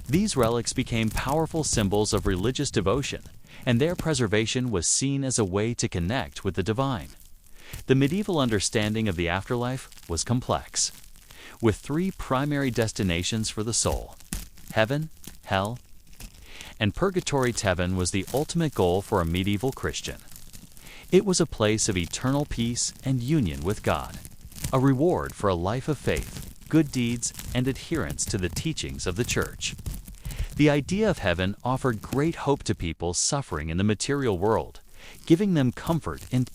These relics became powerful symbols of religious devotion, and their preservation was seen as a way to connect with the divine. The medieval understanding of the afterlife was complex, with three primary destinations for the soul: heaven, hell, and purgatory. Heaven was the ultimate goal for a medieval Christian. It was a place of eternal peace and union with God, a reward for a life of faith, good deeds, and adherence to the teachings of the Church. The idea of heaven offered great hope to people suffering in the material world, giving them comfort in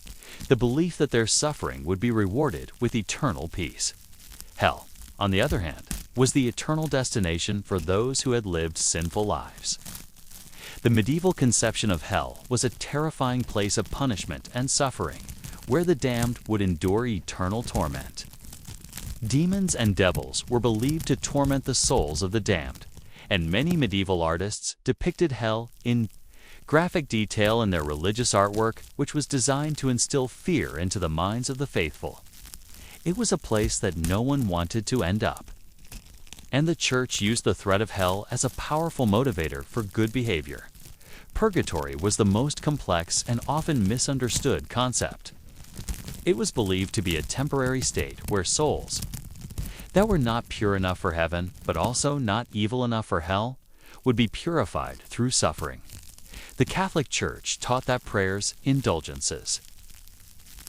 the belief that their suffering would be rewarded with eternal peace. Hell, on the other hand, was the eternal destination for those who had lived sinful lives. The medieval conception of hell was a terrifying place of punishment and suffering, where the damned would endure eternal torment. Demons and devils were believed to torment the souls of the damned, and many medieval artists depicted hell in graphic detail in their religious artwork, which was designed to instill fear into the minds of the faithful. It was a place that no one wanted to end up, and the Church used the threat of hell as a powerful motivator for good behavior. Purgatory was the most complex and often misunderstood concept. It was believed to be a temporary state where souls that were not pure enough for heaven, but also not evil enough for hell, would be purified through suffering. The Catholic Church taught that prayers, indulgences,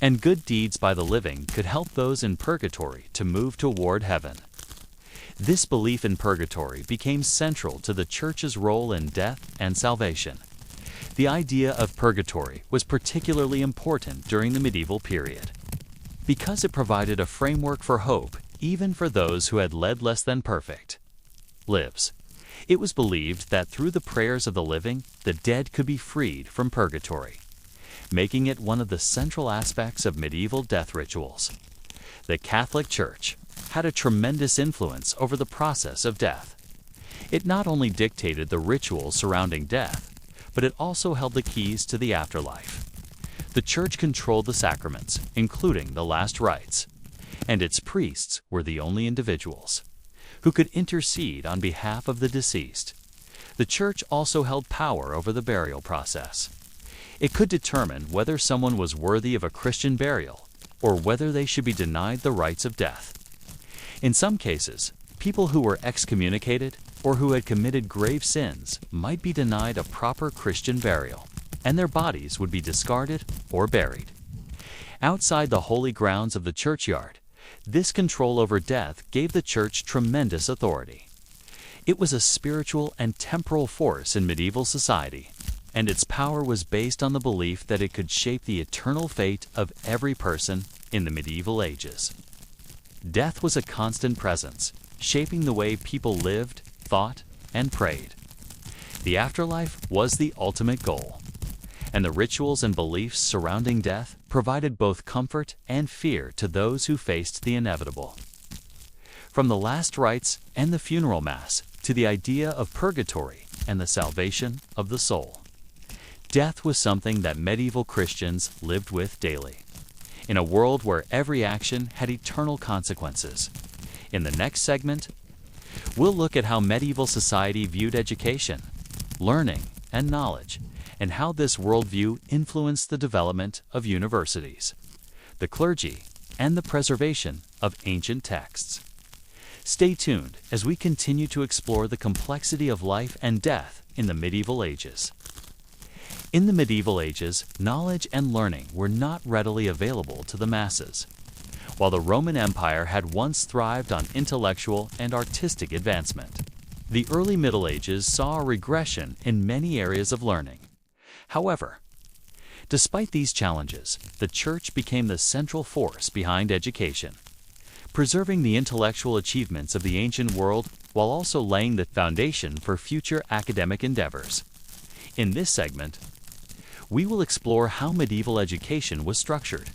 and good deeds by the living could help those in purgatory to move toward heaven. This belief in purgatory became central to the Church's role in death and salvation. The idea of purgatory was particularly important during the medieval period, because it provided a framework for hope even for those who had led less than perfect lives. It was believed that through the prayers of the living, the dead could be freed from purgatory, making it one of the central aspects of medieval death rituals. The Catholic Church had a tremendous influence over the process of death. It not only dictated the rituals surrounding death, but it also held the keys to the afterlife. The Church controlled the sacraments, including the last rites, and its priests were the only individuals who could intercede on behalf of the deceased. The Church also held power over the burial process. It could determine whether someone was worthy of a Christian burial or whether they should be denied the rights of death. In some cases, people who were excommunicated or who had committed grave sins might be denied a proper Christian burial, and their bodies would be discarded or buried. Outside the holy grounds of the churchyard, this control over death gave the church tremendous authority. It was a spiritual and temporal force in medieval society, and its power was based on the belief that it could shape the eternal fate of every person in the medieval ages. Death was a constant presence, shaping the way people lived, thought, and prayed. The afterlife was the ultimate goal, and the rituals and beliefs surrounding death provided both comfort and fear to those who faced the inevitable. From the last rites and the funeral mass to the idea of purgatory and the salvation of the soul, death was something that medieval Christians lived with daily, in a world where every action had eternal consequences. In the next segment, we'll look at how medieval society viewed education, learning, and knowledge, and how this worldview influenced the development of universities, the clergy, and the preservation of ancient texts. Stay tuned as we continue to explore the complexity of life and death in the medieval ages. In the medieval ages, knowledge and learning were not readily available to the masses. While the Roman Empire had once thrived on intellectual and artistic advancement, the early Middle Ages saw a regression in many areas of learning. However, despite these challenges, the Church became the central force behind education, preserving the intellectual achievements of the ancient world while also laying the foundation for future academic endeavors. In this segment, we will explore how medieval education was structured,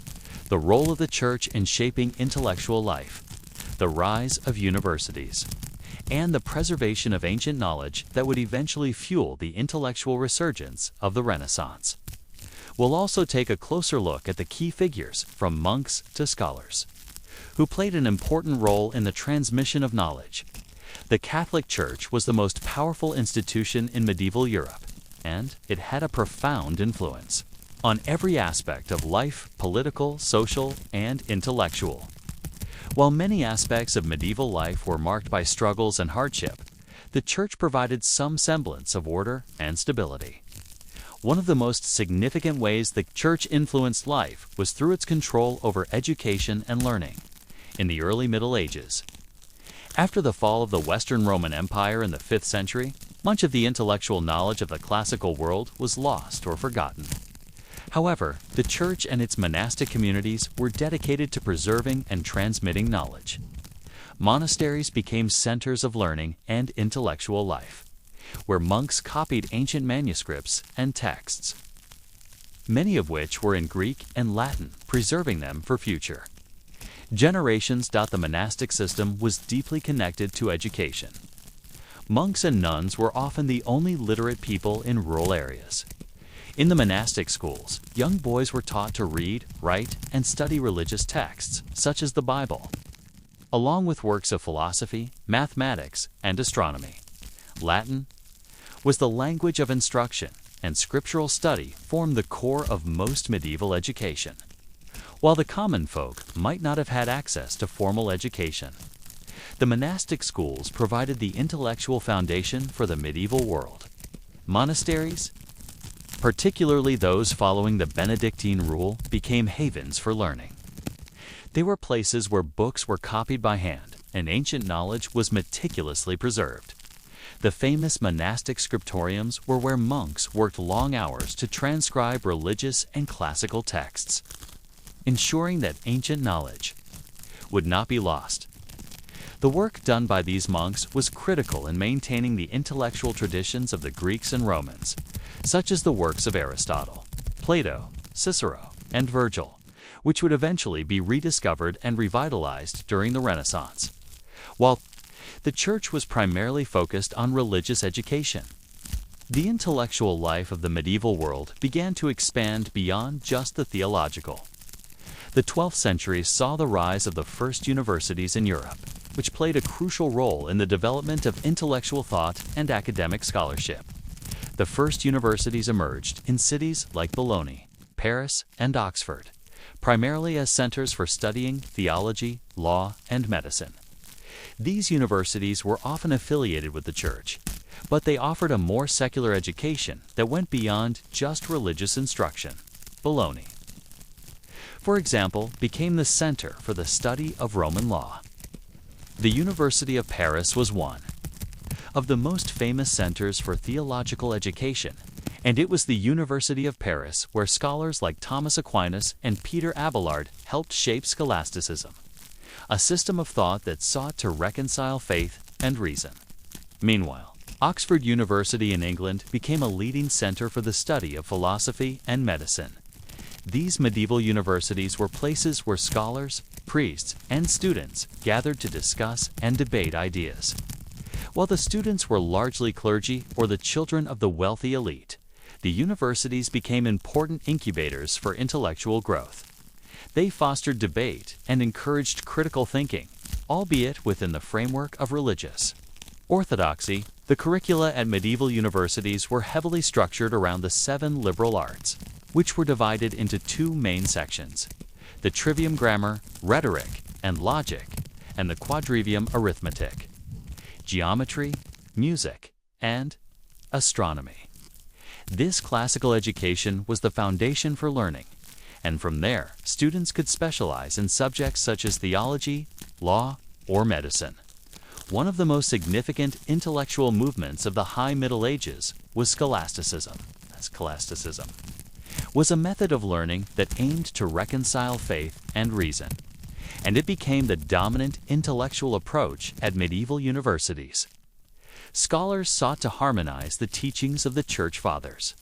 the role of the Church in shaping intellectual life, the rise of universities, and the preservation of ancient knowledge that would eventually fuel the intellectual resurgence of the Renaissance. We'll also take a closer look at the key figures, from monks to scholars, who played an important role in the transmission of knowledge. The Catholic Church was the most powerful institution in medieval Europe, and it had a profound influence on every aspect of life, political, social, and intellectual. While many aspects of medieval life were marked by struggles and hardship, the Church provided some semblance of order and stability. One of the most significant ways the Church influenced life was through its control over education and learning. In the early Middle Ages, after the fall of the Western Roman Empire in the 5th century, much of the intellectual knowledge of the classical world was lost or forgotten. However, the Church and its monastic communities were dedicated to preserving and transmitting knowledge. Monasteries became centers of learning and intellectual life, where monks copied ancient manuscripts and texts, many of which were in Greek and Latin, preserving them for future generations. The monastic system was deeply connected to education. Monks and nuns were often the only literate people in rural areas. In the monastic schools, young boys were taught to read, write, and study religious texts, such as the Bible, along with works of philosophy, mathematics, and astronomy. Latin was the language of instruction, and scriptural study formed the core of most medieval education. While the common folk might not have had access to formal education, the monastic schools provided the intellectual foundation for the medieval world. Monasteries, particularly those following the Benedictine rule, became havens for learning. They were places where books were copied by hand and ancient knowledge was meticulously preserved. The famous monastic scriptoriums were where monks worked long hours to transcribe religious and classical texts, ensuring that ancient knowledge would not be lost. The work done by these monks was critical in maintaining the intellectual traditions of the Greeks and Romans, such as the works of Aristotle, Plato, Cicero, and Virgil, which would eventually be rediscovered and revitalized during the Renaissance. While the Church was primarily focused on religious education, the intellectual life of the medieval world began to expand beyond just the theological. The 12th century saw the rise of the first universities in Europe, which played a crucial role in the development of intellectual thought and academic scholarship. the first universities emerged in cities like Bologna, Paris, and Oxford, primarily as centers for studying theology, law, and medicine. These universities were often affiliated with the church, but they offered a more secular education that went beyond just religious instruction. Bologna, for example, became the center for the study of Roman law. The University of Paris was one of the most famous centers for theological education, and it was the University of Paris where scholars like Thomas Aquinas and Peter Abelard helped shape scholasticism, a system of thought that sought to reconcile faith and reason. Meanwhile, Oxford University in England became a leading center for the study of philosophy and medicine. These medieval universities were places where scholars, priests, and students gathered to discuss and debate ideas. While the students were largely clergy or the children of the wealthy elite, the universities became important incubators for intellectual growth. They fostered debate and encouraged critical thinking, albeit within the framework of religious orthodoxy. The curricula at medieval universities were heavily structured around the 7 liberal arts, which were divided into 2 main sections: the trivium grammar, rhetoric, and logic, and the quadrivium arithmetic, geometry, music, and astronomy. This classical education was the foundation for learning, and from there, students could specialize in subjects such as theology, law, or medicine. One of the most significant intellectual movements of the High Middle Ages was scholasticism. Scholasticism was a method of learning that aimed to reconcile faith and reason, and it became the dominant intellectual approach at medieval universities. Scholars sought to harmonize the teachings of the Church Fathers,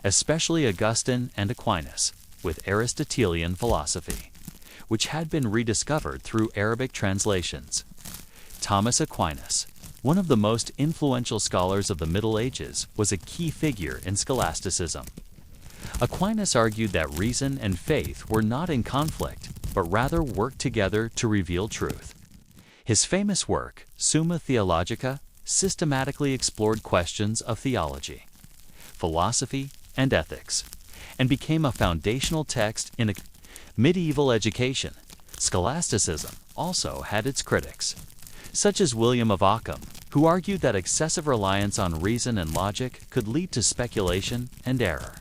especially Augustine and Aquinas, with Aristotelian philosophy, which had been rediscovered through Arabic translations. Thomas Aquinas, one of the most influential scholars of the Middle Ages, was a key figure in scholasticism. Aquinas argued that reason and faith were not in conflict, but rather worked together to reveal truth. His famous work, Summa Theologica, systematically explored questions of theology, philosophy, and ethics, and became a foundational text in medieval education. Scholasticism also had its critics, such as William of Ockham, who argued that excessive reliance on reason and logic could lead to speculation and error.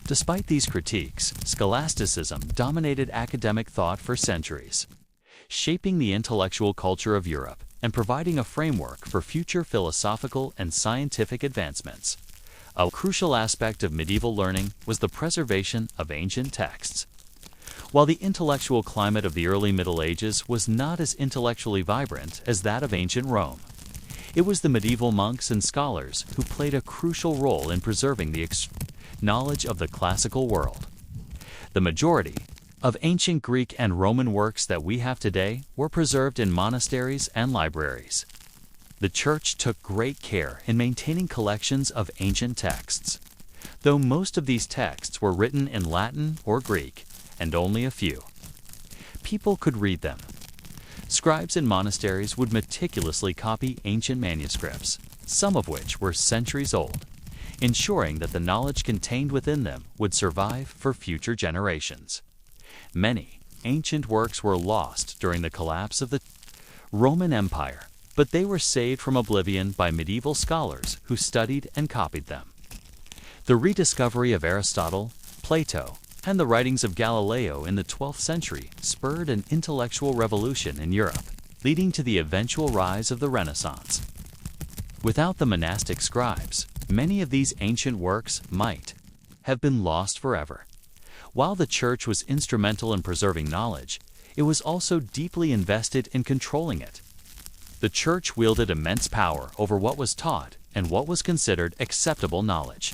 Despite these critiques, scholasticism dominated academic thought for centuries, shaping the intellectual culture of Europe and providing a framework for future philosophical and scientific advancements. A crucial aspect of medieval learning was the preservation of ancient texts. While the intellectual climate of the early Middle Ages was not as intellectually vibrant as that of ancient Rome, it was the medieval monks and scholars who played a crucial role in preserving the knowledge of the classical world. The majority of ancient Greek and Roman works that we have today were preserved in monasteries and libraries. The Church took great care in maintaining collections of ancient texts, though most of these texts were written in Latin or Greek, and only a few people could read them. Scribes in monasteries would meticulously copy ancient manuscripts, some of which were centuries old, ensuring that the knowledge contained within them would survive for future generations. Many ancient works were lost during the collapse of the Roman Empire, but they were saved from oblivion by medieval scholars who studied and copied them. The rediscovery of Aristotle, Plato, and the writings of Galileo in the 12th century spurred an intellectual revolution in Europe, leading to the eventual rise of the Renaissance. Without the monastic scribes, many of these ancient works might have been lost forever. While the Church was instrumental in preserving knowledge, it was also deeply invested in controlling it. The Church wielded immense power over what was taught and what was considered acceptable knowledge.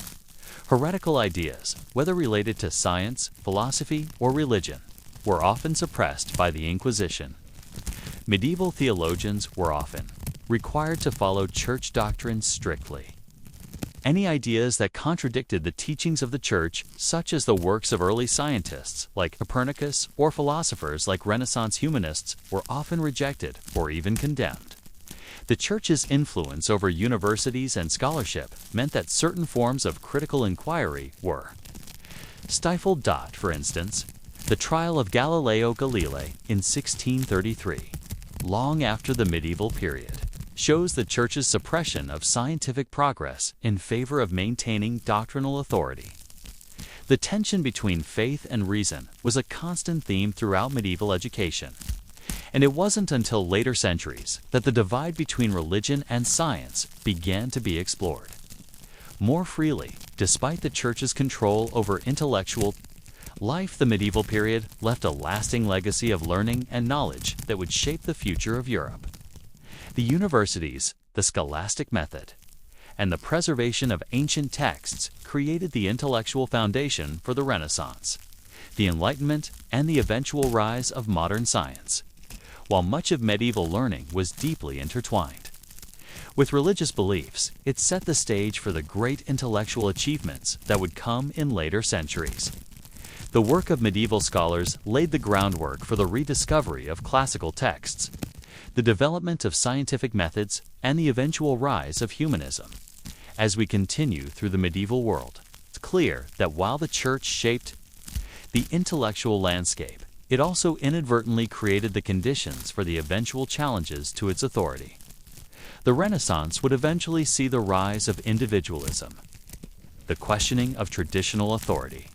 Heretical ideas, whether related to science, philosophy, or religion, were often suppressed by the Inquisition. Medieval theologians were often required to follow church doctrine strictly. Any ideas that contradicted the teachings of the Church, such as the works of early scientists like Copernicus or philosophers like Renaissance humanists, were often rejected or even condemned. The Church's influence over universities and scholarship meant that certain forms of critical inquiry were stifled. For instance, the trial of Galileo Galilei in 1633, long after the medieval period, shows the Church's suppression of scientific progress in favor of maintaining doctrinal authority. The tension between faith and reason was a constant theme throughout medieval education, and it wasn't until later centuries that the divide between religion and science began to be explored more freely. Despite the Church's control over intellectual life, the medieval period left a lasting legacy of learning and knowledge that would shape the future of Europe. The universities, the scholastic method, and the preservation of ancient texts created the intellectual foundation for the Renaissance, the Enlightenment, and the eventual rise of modern science, while much of medieval learning was deeply intertwined with religious beliefs. It set the stage for the great intellectual achievements that would come in later centuries. The work of medieval scholars laid the groundwork for the rediscovery of classical texts, the development of scientific methods, and the eventual rise of humanism. As we continue through the medieval world, it's clear that while the Church shaped the intellectual landscape, it also inadvertently created the conditions for the eventual challenges to its authority. The Renaissance would eventually see the rise of individualism, the questioning of traditional authority,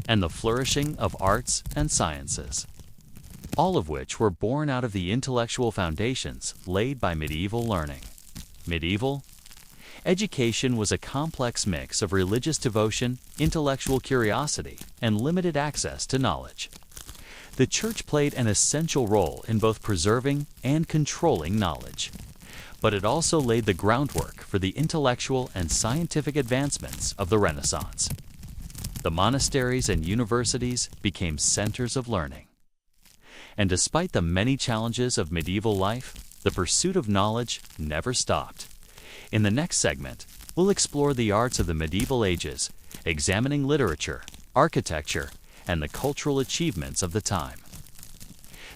and the flourishing of arts and sciences, all of which were born out of the intellectual foundations laid by medieval learning. Medieval education was a complex mix of religious devotion, intellectual curiosity, and limited access to knowledge. The Church played an essential role in both preserving and controlling knowledge, but it also laid the groundwork for the intellectual and scientific advancements of the Renaissance. The monasteries and universities became centers of learning. And despite the many challenges of medieval life, the pursuit of knowledge never stopped. In the next segment, we'll explore the arts of the medieval ages, examining literature, architecture, and the cultural achievements of the time.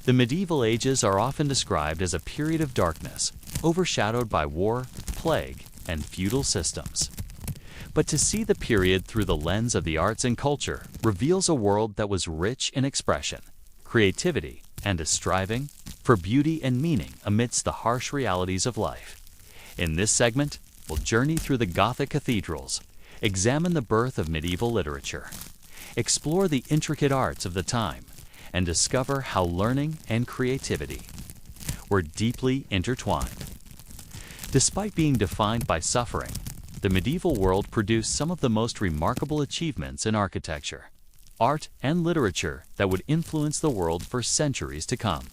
The medieval ages are often described as a period of darkness, overshadowed by war, plague, and feudal systems. But to see the period through the lens of the arts and culture reveals a world that was rich in expression, creativity, and a striving for beauty and meaning amidst the harsh realities of life. In this segment, we'll journey through the Gothic cathedrals, examine the birth of medieval literature, explore the intricate arts of the time, and discover how learning and creativity were deeply intertwined. Despite being defined by suffering, the medieval world produced some of the most remarkable achievements in architecture, art, and literature that would influence the world for centuries to come.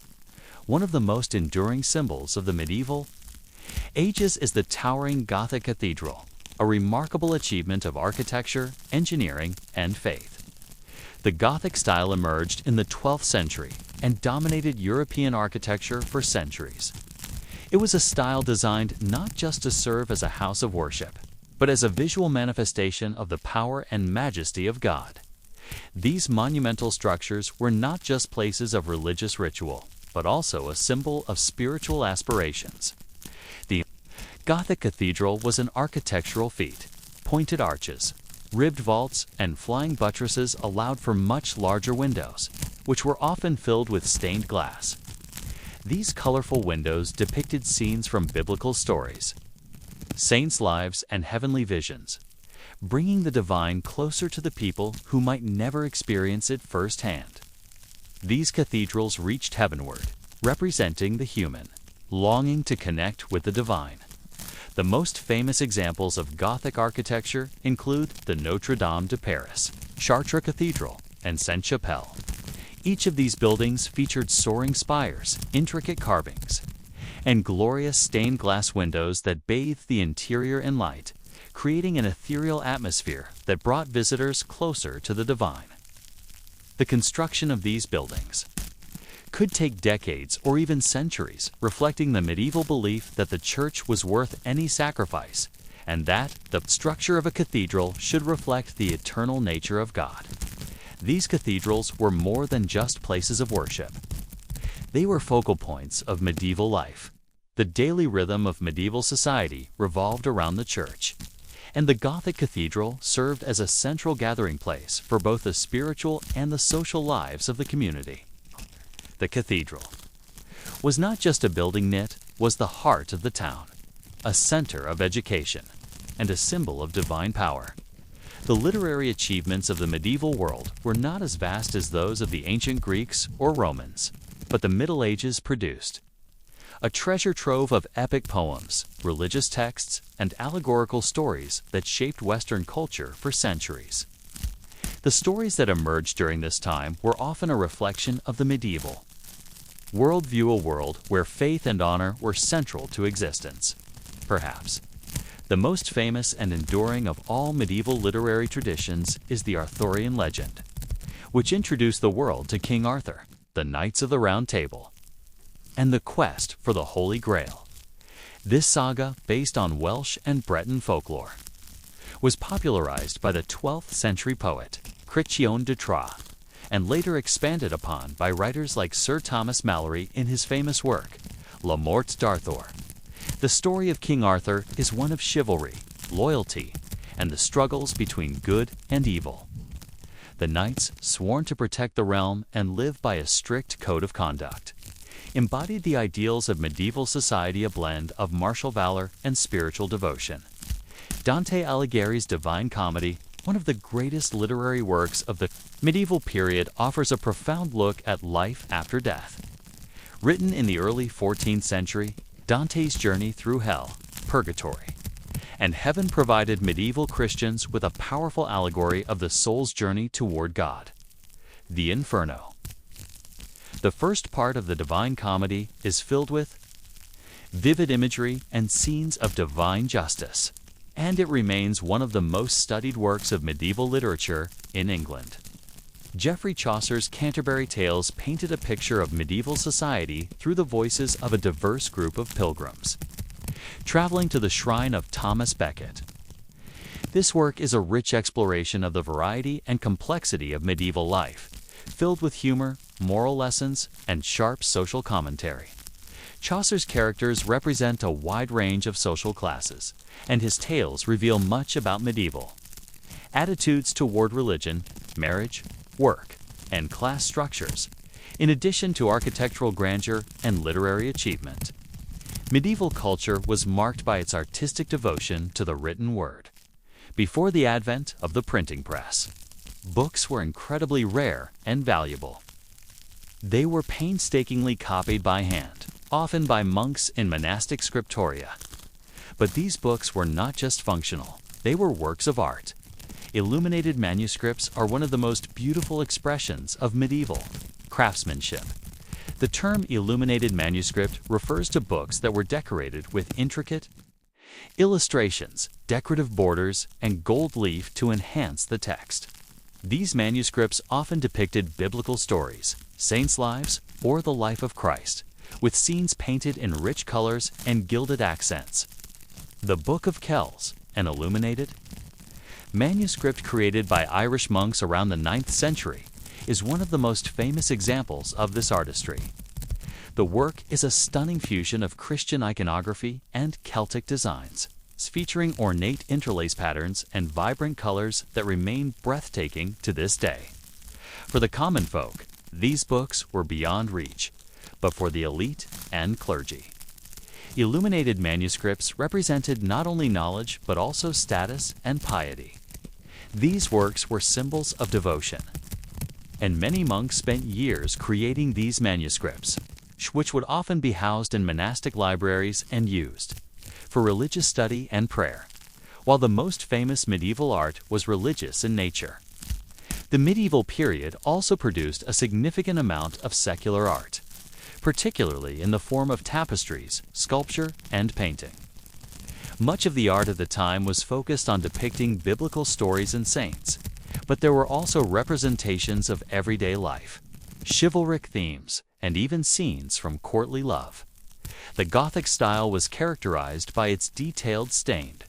One of the most enduring symbols of the medieval ages is the towering Gothic cathedral, a remarkable achievement of architecture, engineering, and faith. The Gothic style emerged in the 12th century and dominated European architecture for centuries. It was a style designed not just to serve as a house of worship, but as a visual manifestation of the power and majesty of God. These monumental structures were not just places of religious ritual, but also a symbol of spiritual aspirations. The Gothic cathedral was an architectural feat. Pointed arches, ribbed vaults, and flying buttresses allowed for much larger windows, which were often filled with stained glass. These colorful windows depicted scenes from biblical stories, saints' lives, and heavenly visions, bringing the divine closer to the people who might never experience it firsthand. These cathedrals reached heavenward, representing the human, longing to connect with the divine. The most famous examples of Gothic architecture include the Notre Dame de Paris, Chartres Cathedral, and Sainte-Chapelle. Each of these buildings featured soaring spires, intricate carvings, and glorious stained glass windows that bathed the interior in light, creating an ethereal atmosphere that brought visitors closer to the divine. The construction of these buildings could take decades or even centuries, reflecting the medieval belief that the church was worth any sacrifice, and that the structure of a cathedral should reflect the eternal nature of God. These cathedrals were more than just places of worship. They were focal points of medieval life, The daily rhythm of medieval society revolved around the church, and the Gothic cathedral served as a central gathering place for both the spiritual and the social lives of the community. The cathedral was not just a building, it was the heart of the town, a center of education, and a symbol of divine power. The literary achievements of the medieval world were not as vast as those of the ancient Greeks or Romans, but the Middle Ages produced a treasure trove of epic poems, religious texts, and allegorical stories that shaped Western culture for centuries. The stories that emerged during this time were often a reflection of the medieval worldview, a world where faith and honor were central to existence. Perhaps the most famous and enduring of all medieval literary traditions is the Arthurian legend, which introduced the world to King Arthur, the Knights of the Round Table, and the quest for the Holy Grail. This saga, based on Welsh and Breton folklore, was popularized by the 12th century poet Criccion de Troyes, and later expanded upon by writers like Sir Thomas Malory in his famous work, La Morte d'Arthur. The story of King Arthur is one of chivalry, loyalty, and the struggles between good and evil. The knights, sworn to protect the realm and live by a strict code of conduct, embodied the ideals of medieval society, a blend of martial valor and spiritual devotion. Dante Alighieri's Divine Comedy, one of the greatest literary works of the medieval period, offers a profound look at life after death. Written in the early 14th century, Dante's journey through hell, purgatory, and heaven provided medieval Christians with a powerful allegory of the soul's journey toward God. The Inferno. The first part of the Divine Comedy is filled with vivid imagery and scenes of divine justice, and it remains one of the most studied works of medieval literature in England. Geoffrey Chaucer's Canterbury Tales painted a picture of medieval society through the voices of a diverse group of pilgrims, traveling to the shrine of Thomas Becket. This work is a rich exploration of the variety and complexity of medieval life, filled with humor, moral lessons, and sharp social commentary. Chaucer's characters represent a wide range of social classes, and his tales reveal much about medieval attitudes toward religion, marriage, work, and class structures, in addition to architectural grandeur and literary achievement. Medieval culture was marked by its artistic devotion to the written word. Before the advent of the printing press, books were incredibly rare and valuable. They were painstakingly copied by hand, often by monks in monastic scriptoria. But these books were not just functional, they were works of art. Illuminated manuscripts are one of the most beautiful expressions of medieval craftsmanship. The term illuminated manuscript refers to books that were decorated with intricate illustrations, decorative borders, and gold leaf to enhance the text. These manuscripts often depicted biblical stories, saints' lives, or the life of Christ, with scenes painted in rich colors and gilded accents. The Book of Kells, an illuminated manuscript created by Irish monks around the 9th century, is one of the most famous examples of this artistry. The work is a stunning fusion of Christian iconography and Celtic designs, featuring ornate interlace patterns and vibrant colors that remain breathtaking to this day. For the common folk, these books were beyond reach, but for the elite and clergy, illuminated manuscripts represented not only knowledge but also status and piety. These works were symbols of devotion, and many monks spent years creating these manuscripts, which would often be housed in monastic libraries and used for religious study and prayer, while the most famous medieval art was religious in nature. The medieval period also produced a significant amount of secular art, particularly in the form of tapestries, sculpture, and painting. Much of the art of the time was focused on depicting biblical stories and saints, but there were also representations of everyday life, chivalric themes, and even scenes from courtly love. The Gothic style was characterized by its detailed stained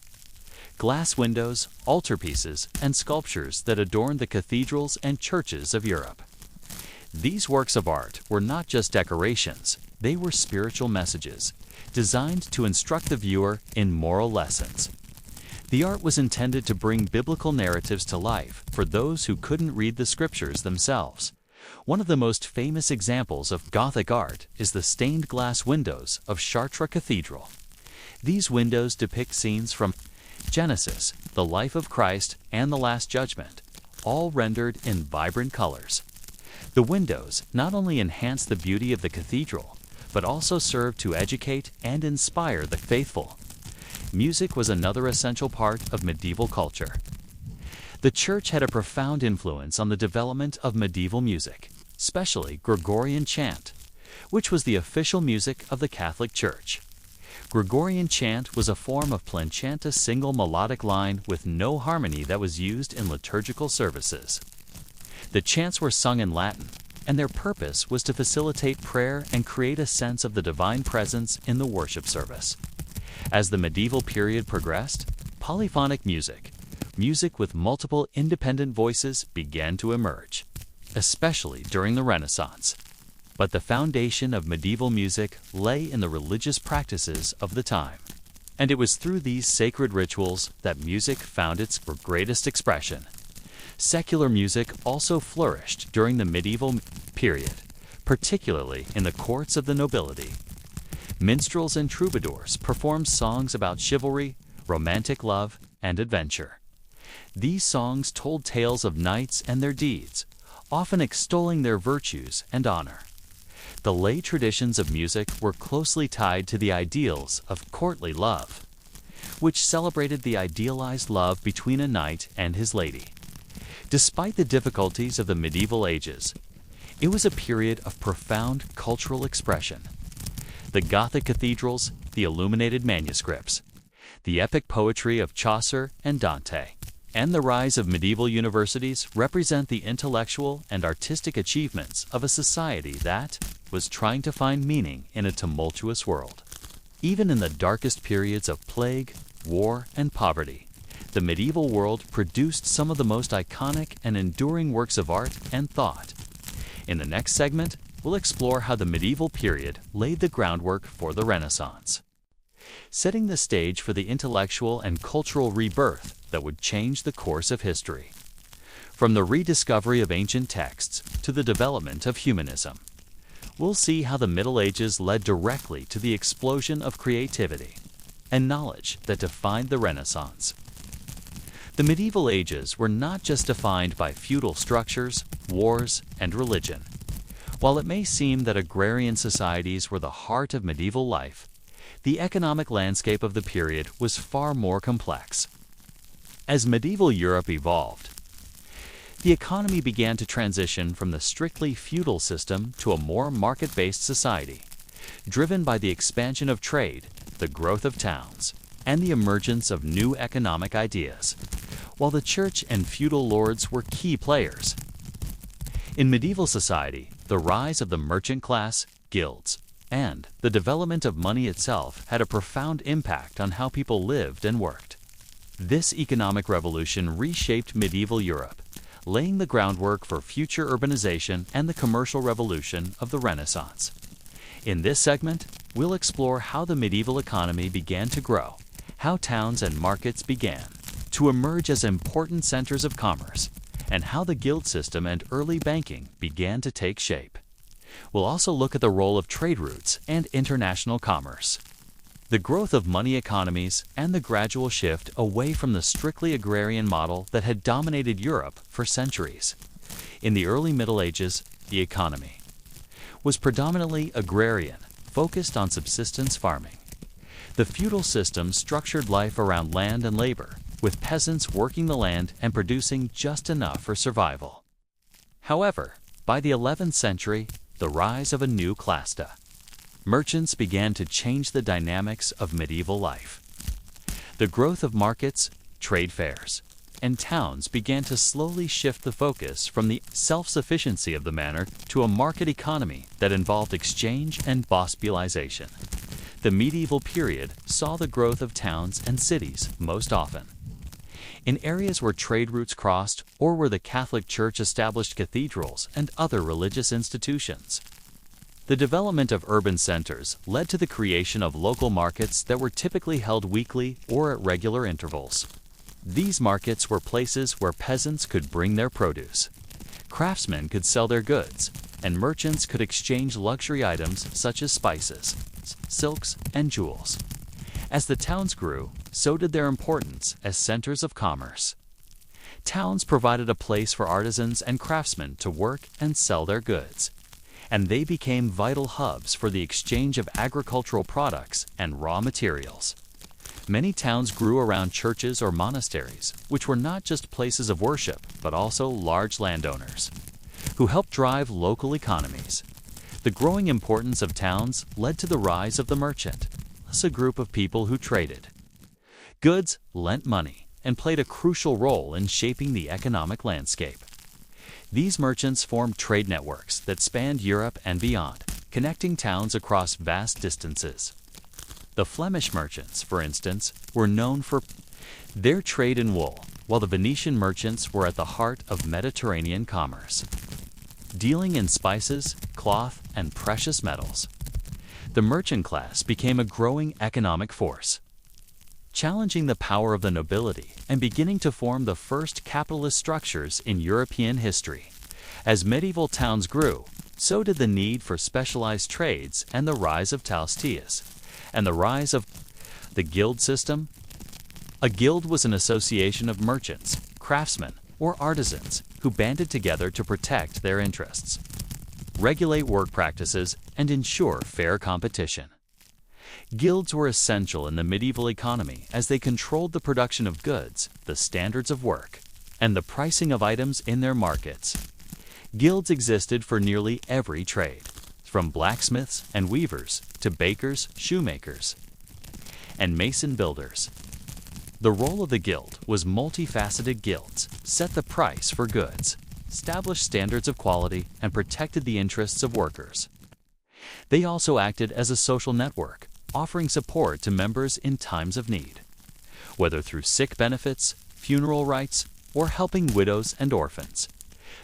glass windows, altarpieces, and sculptures that adorned the cathedrals and churches of Europe. These works of art were not just decorations, they were spiritual messages, designed to instruct the viewer in moral lessons. The art was intended to bring biblical narratives to life for those who couldn't read the scriptures themselves. One of the most famous examples of Gothic art is the stained glass windows of Chartres Cathedral. These windows depict scenes from Genesis, the life of Christ, and the Last Judgment, all rendered in vibrant colors. The windows not only enhance the beauty of the cathedral, but also serve to educate and inspire the faithful. Music was another essential part of medieval culture. The church had a profound influence on the development of medieval music, especially Gregorian chant, which was the official music of the Catholic Church. Gregorian chant was a form of plancanta single melodic line with no harmony that was used in liturgical services. The chants were sung in Latin, and their purpose was to facilitate prayer and create a sense of the divine presence in the worship service. As the medieval period progressed, polyphonic music with multiple independent voices began to emerge, especially during the Renaissance. But the foundation of medieval music lay in the religious practices of the time. And it was through these sacred rituals that music found its greatest expression. Secular music also flourished during the medieval period, particularly in the courts of the nobility. Minstrels and troubadours performed songs about chivalry, romantic love, and adventure. These songs told tales of knights and their deeds, often extolling their virtues and honor. The lay traditions of music were closely tied to the ideals of courtly love, which celebrated the idealized love between a knight and his lady. Despite the difficulties of the medieval ages, it was a period of profound cultural expression. The Gothic cathedrals, the illuminated manuscripts, the epic poetry of Chaucer and Dante, and the rise of medieval universities represent the intellectual and artistic achievements of a society that was trying to find meaning in a tumultuous world. Even in the darkest periods of plague, war, and poverty, the medieval world produced some of the most iconic and enduring works of art and thought. In the next segment, we'll explore how the medieval period laid the groundwork for the Renaissance, setting the stage for the intellectual and cultural rebirth that would change the course of history. From the rediscovery of ancient texts to the development of humanism, we'll see how the Middle Ages led directly to the explosion of creativity and knowledge that defined the Renaissance. The medieval ages were not just defined by feudal structures, wars, and religion. While it may seem that agrarian societies were the heart of medieval life, the economic landscape of the period was far more complex. As medieval Europe evolved, the economy began to transition from the strictly feudal system to a more market-based society, driven by the expansion of trade, the growth of towns, and the emergence of new economic ideas, while the church and feudal lords were key players. In medieval society, the rise of the merchant class, guilds, and the development of money itself had a profound impact on how people lived and worked. This economic revolution reshaped medieval Europe, laying the groundwork for future urbanization and the commercial revolution of the Renaissance. In this segment, we'll explore how the medieval economy began to grow, how towns and markets began to emerge as important centers of commerce, and how the guild system and early banking began to take shape. We'll also look at the role of trade routes and international commerce, the growth of money economies, and the gradual shift away from the strictly agrarian model that had dominated Europe for centuries. In the early Middle Ages, the economy was predominantly agrarian, focused on subsistence farming. The feudal system structured life around land and labor, with peasants working the land and producing just enough for survival. However, by the 11th century, the rise of a new clasta. Merchants began to change the dynamics of medieval life. The growth of markets, trade fairs, and towns began to slowly shift the focus from the self-sufficiency of the manor to a market economy that involved exchange and bospialization. The medieval period saw the growth of towns and cities most often in areas where trade routes crossed or where the Catholic Church established cathedrals and other religious institutions. The development of urban centers led to the creation of local markets that were typically held weekly or at regular intervals. These markets were places where peasants could bring their produce, craftsmen could sell their goods, and merchants could exchange luxury items such as spices, silks, and jewels. As the towns grew, so did their importance as centers of commerce. Towns provided a place for artisans and craftsmen to work and sell their goods, and they became vital hubs for the exchange of agricultural products and raw materials. Many towns grew around churches or monasteries, which were not just places of worship, but also large landowners, who helped drive local economies. The growing importance of towns led to the rise of the merchant, a group of people who traded. Goods lent money and played a crucial role in shaping the economic landscape. These merchants formed trade networks that spanned Europe and beyond, connecting towns across vast distances. The Flemish merchants, for instance, were known for their trade in wool, while the Venetian merchants were at the heart of Mediterranean commerce, dealing in spices, cloth, and precious metals. The merchant class became a growing economic force, challenging the power of the nobility and beginning to form the first capitalist structures in European history. As medieval towns grew, so did the need for specialized trades and the rise of talsteas, and the rise of the guild system. A guild was an association of merchants, craftsmen, or artisans who banded together to protect their interests, regulate work practices, and ensure fair competition. Guilds were essential in the medieval economy as they controlled the production of goods, the standards of work, and the pricing of items in their markets. Guilds existed for nearly every trade, from blacksmiths and weavers to bakers, shoemakers, and mason builders. The role of the guild was multifaceted. Guilds set the price for goods, established standards of quality, and protected the interests of workers. They also acted as a social network, offering support to members in times of need, whether through sick benefits, funeral rites, or helping widows and orphans.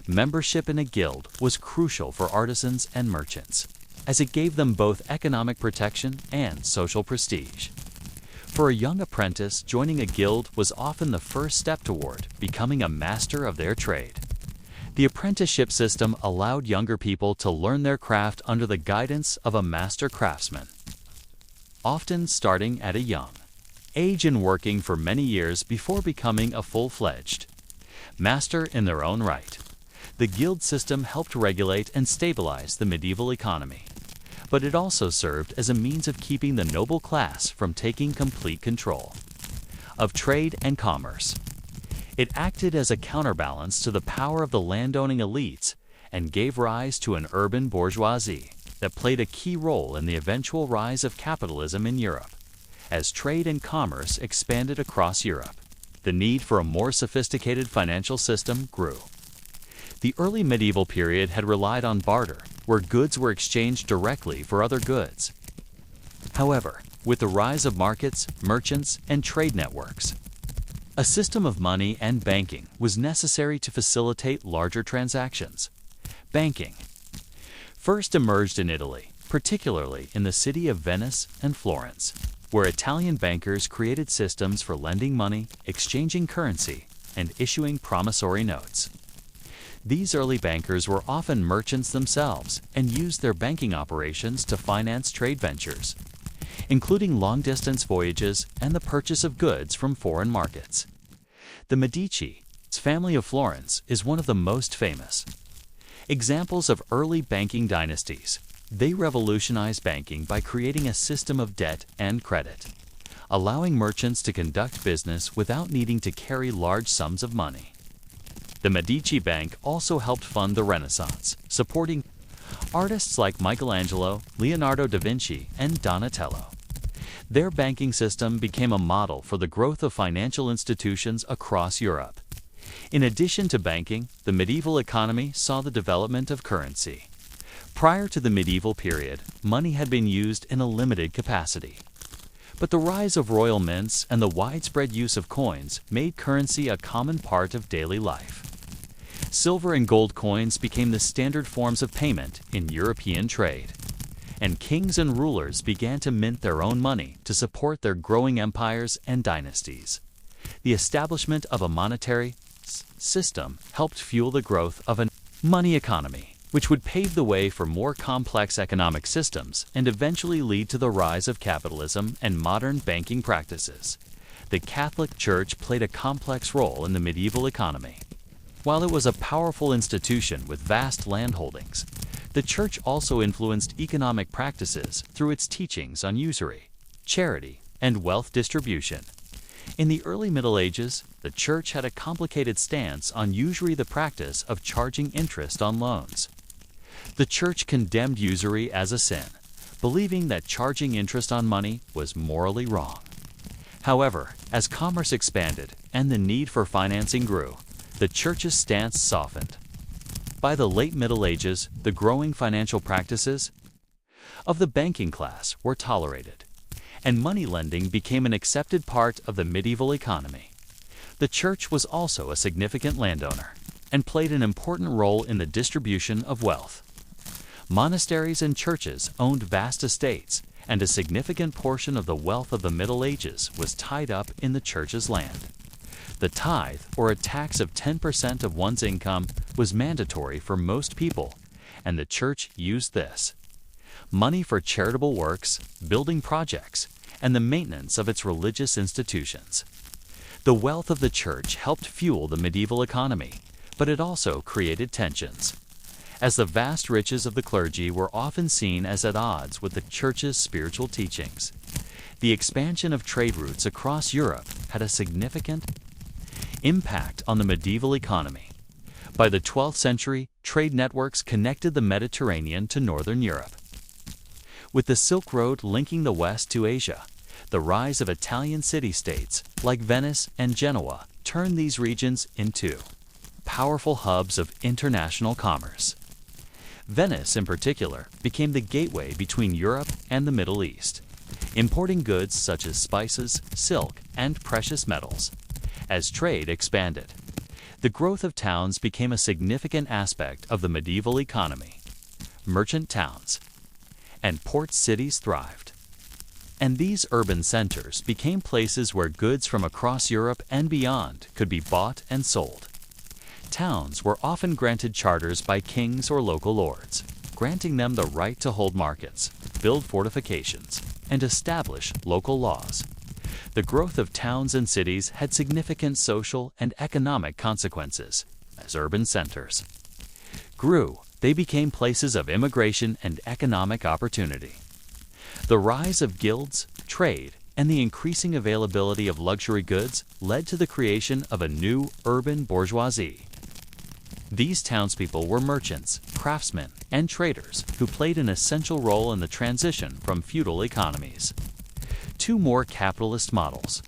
Membership in a guild was crucial for artisans and merchants, as it gave them both economic protection and social prestige. For a young apprentice, joining a guild was often the first step toward becoming a master of their trade. The apprenticeship system allowed younger people to learn their craft under the guidance of a master craftsman, often starting at a young age and working for many years before becoming a full-fledged master in their own right. The guild system helped regulate and stabilize the medieval economy, but it also served as a means of keeping the noble class from taking complete control of trade and commerce. It acted as a counterbalance to the power of the landowning elites and gave rise to an urban bourgeoisie that played a key role in the eventual rise of capitalism in Europe. As trade and commerce expanded across Europe, the need for a more sophisticated financial system grew. The early medieval period had relied on barter, where goods were exchanged directly for other goods. However, with the rise of markets, merchants, and trade networks, a system of money and banking was necessary to facilitate larger transactions. Banking first emerged in Italy, particularly in the city of Venice and Florence, where Italian bankers created systems for lending money, exchanging currency, and issuing promissory notes. These early bankers were often merchants themselves and used their banking operations to finance trade ventures, including long-distance voyages and the purchase of goods from foreign markets. The Medici family of Florence is one of the most famous examples of early banking dynasties. They revolutionized banking by creating a system of debt and credit, allowing merchants to conduct business without needing to carry large sums of money. The Medici Bank also helped fund the Renaissance, supporting artists like Michelangelo, Leonardo da Vinci, and Donatello. Their banking system became a model for the growth of financial institutions across Europe. In addition to banking, the medieval economy saw the development of currency. Prior to the medieval period, money had been used in a limited capacity. But the rise of royal mints and the widespread use of coins made currency a common part of daily life. Silver and gold coins became the standard forms of payment in European trade. and kings and rulers began to mint their own money to support their growing empires and dynasties. The establishment of a monetary system helped fuel the growth of a money economy, which would pave the way for more complex economic systems and eventually lead to the rise of capitalism and modern banking practices. The Catholic Church played a complex role in the medieval economy. While it was a powerful institution with vast landholdings, the Church also influenced economic practices through its teachings on usury, charity, and wealth distribution. In the early Middle Ages, the Church had a complicated stance on usury, the practice of charging interest on loans. The Church condemned usury as a sin, believing that charging interest on money was morally wrong. However, as commerce expanded and the need for financing grew, the Church's stance softened. By the late Middle Ages, the growing financial practices of the banking class were tolerated, and money lending became an accepted part of the medieval economy. The Church was also a significant landowner and played an important role in the distribution of wealth. Monasteries and churches owned vast estates, and a significant portion of the wealth of the Middle Ages was tied up in the Church's land. The tithe, or a tax of 10% of one's income, was mandatory for most people, and the Church used this money for charitable works, building projects, and the maintenance of its religious institutions. The wealth of the Church helped fuel the medieval economy, but it also created tensions, as the vast riches of the clergy were often seen as at odds with the Church's spiritual teachings. The expansion of trade routes across Europe had a significant impact on the medieval economy. By the 12th century, trade networks connected the Mediterranean to northern Europe. With the Silk Road linking the West to Asia, the rise of Italian city-states like Venice and Genoa turned these regions into powerful hubs of international commerce. Venice, in particular, became the gateway between Europe and the Middle East, importing goods such as spices, silk, and precious metals. As trade expanded, the growth of towns became a significant aspect of the medieval economy. Merchant towns and port cities thrived, and these urban centers became places where goods from across Europe and beyond could be bought and sold. Towns were often granted charters by kings or local lords, granting them the right to hold markets, build fortifications, and establish local laws. The growth of towns and cities had significant social and economic consequences. As urban centers grew, they became places of immigration and economic opportunity. The rise of guilds, trade, and the increasing availability of luxury goods led to the creation of a new urban bourgeoisie. These townspeople were merchants, craftsmen, and traders who played an essential role in the transition from feudal economies. Two more capitalist models.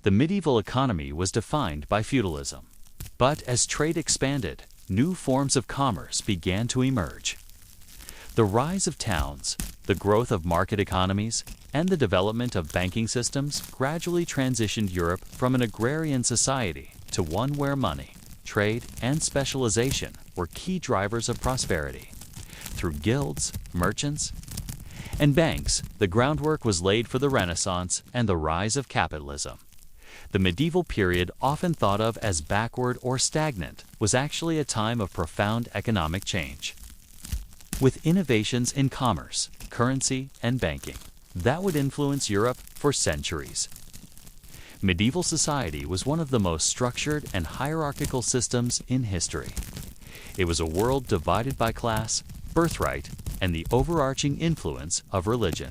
The medieval economy was defined by feudalism, but as trade expanded, new forms of commerce began to emerge. The rise of towns, the growth of market economies, and the development of banking systems gradually transitioned Europe from an agrarian society to one where money, trade, and specialization were key drivers of prosperity. Through guilds, merchants, and banks, the groundwork was laid for the Renaissance and the rise of capitalism. The medieval period, often thought of as backward or stagnant, was actually a time of profound economic change, with innovations in commerce, currency, and banking that would influence Europe for centuries. Medieval society was one of the most structured and hierarchical systems in history. It was a world divided by class, birthright, and the overarching influence of religion.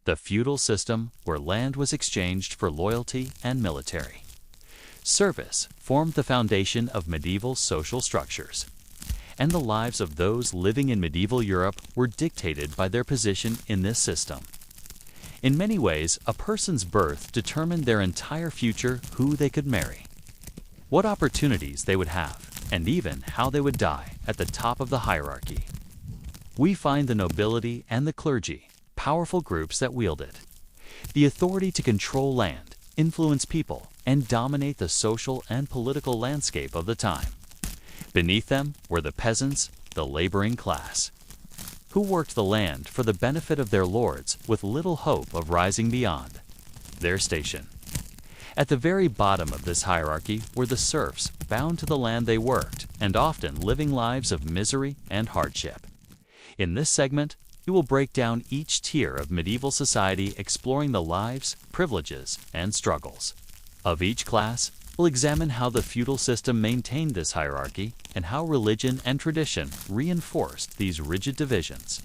The feudal system, where land was exchanged for loyalty and military service, formed the foundation of medieval social structures, and the lives of those living in medieval Europe were dictated by their position in this system. In many ways, a person's birth determined their entire future, who they could marry, what opportunities they would have, and even how they would die at the top of the hierarchy. We find the nobility and the clergy, powerful groups that wielded the authority to control land, influence people, and dominate the social and political landscape of the time. Beneath them were the peasants, the laboring class, who worked the land for the benefit of their lords with little hope of rising beyond their station. At the very bottom of this hierarchy were the serfs, bound to the land they worked, and often living lives of misery and hardship. In this segment, we will break down each tier of medieval society, exploring the lives, privileges, and struggles of each class. We'll examine how the feudal system maintained this hierarchy and how religion and tradition reinforced these rigid divisions.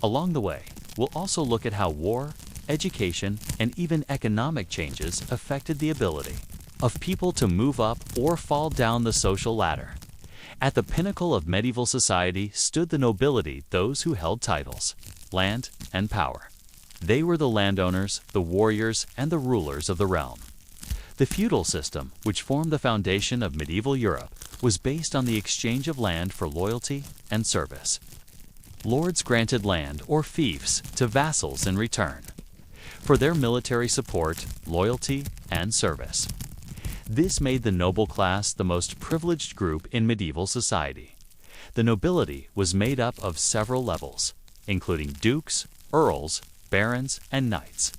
Along the way, we'll also look at how war, education, and even economic changes affected the ability of people to move up or fall down the social ladder. At the pinnacle of medieval society stood the nobility, those who held titles, land, and power. They were the landowners, the warriors, and the rulers of the realm. The feudal system, which formed the foundation of medieval Europe, was based on the exchange of land for loyalty and service. Lords granted land or fiefs to vassals in return for their military support, loyalty, and service. This made the noble class the most privileged group in medieval society. The nobility was made up of several levels, including dukes, earls, barons, and knights.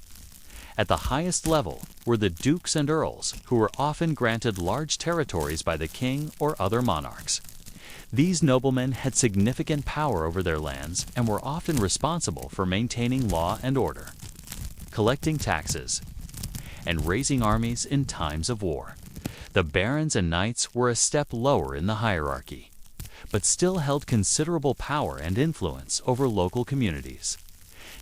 At the highest level were the dukes and earls, who were often granted large territories by the king or other monarchs. These noblemen had significant power over their lands and were often responsible for maintaining law and order, collecting taxes, and raising armies in times of war. The barons and knights were a step lower in the hierarchy, but still held considerable power and influence over local communities.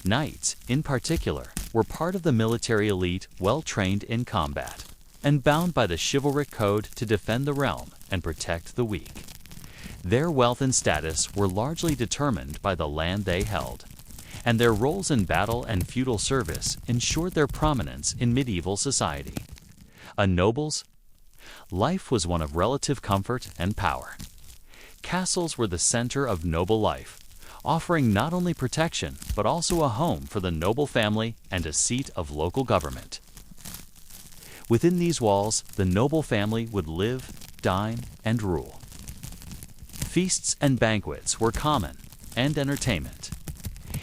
Knights, in particular, were part of the military elite, well trained in combat, and bound by the chivalric code to defend the realm and protect the weak. Their wealth and status were largely determined by the land they held, and their roles in battle and feudal service ensured their prominence in medieval society. A noble's life was one of relative comfort and power. Castles were the center of noble life, offering not only protection but also a home for the noble family and a seat of local government. Within these walls, the noble family would live, dine, and rule. Feasts and banquets were common, and entertainment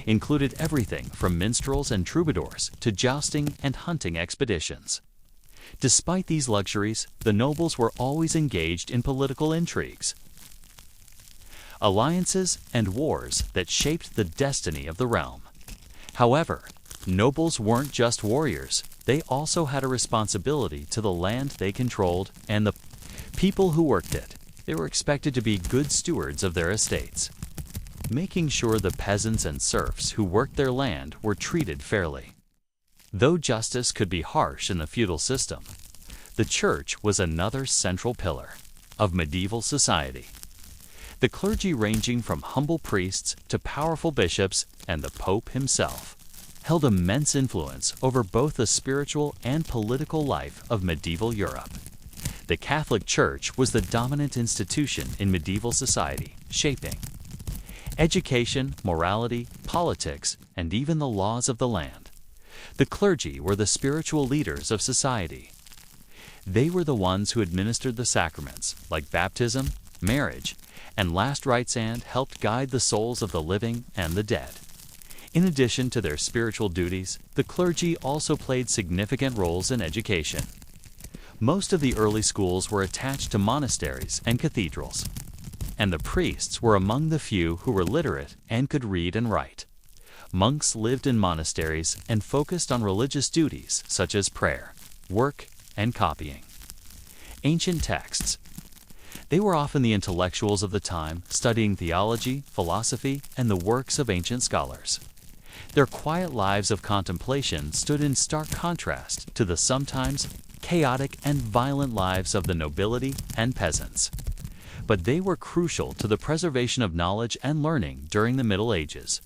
included everything from minstrels and troubadours to jousting and hunting expeditions. Despite these luxuries, the nobles were always engaged in political intrigues, alliances, and wars that shaped the destiny of the realm. However, nobles weren't just warriors. They also had a responsibility to the land they controlled and the people who worked it. They were expected to be good stewards of their estates, making sure the peasants and serfs who worked their land were treated fairly. Though justice could be harsh in the feudal system, the church was another central pillar of medieval society. The clergy, ranging from humble priests to powerful bishops and the Pope himself, held immense influence over both the spiritual and political life of medieval Europe. The Catholic Church was the dominant institution in medieval society, shaping education, morality, politics, and even the laws of the land. The clergy were the spiritual leaders of society. They were the ones who administered the sacraments, like baptism, marriage, and last rites, and helped guide the souls of the living and the dead. In addition to their spiritual duties, the clergy also played significant roles in education. Most of the early schools were attached to monasteries and cathedrals, and the priests were among the few who were literate and could read and write. Monks lived in monasteries and focused on religious duties such as prayer, work, and copying ancient texts. They were often the intellectuals of the time, studying theology, philosophy, and the works of ancient scholars. Their quiet lives of contemplation stood in stark contrast to the sometimes chaotic and violent lives of the nobility and peasants. But they were crucial to the preservation of knowledge and learning during the Middle Ages.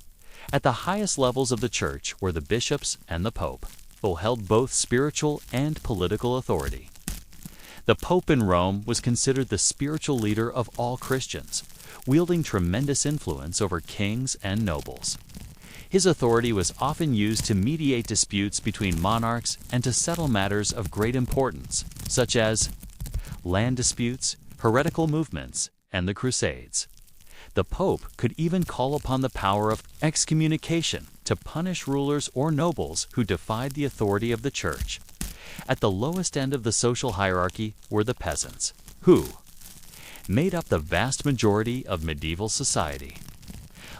At the highest levels of the church were the bishops and the Pope, who held both spiritual and political authority. The Pope in Rome was considered the spiritual leader of all Christians, wielding tremendous influence over kings and nobles. His authority was often used to mediate disputes between monarchs and to settle matters of great importance, such as land disputes, heretical movements, and the Crusades. The Pope could even call upon the power of excommunication to punish rulers or nobles who defied the authority of the Church. At the lowest end of the social hierarchy were the peasants, who made up the vast majority of medieval society.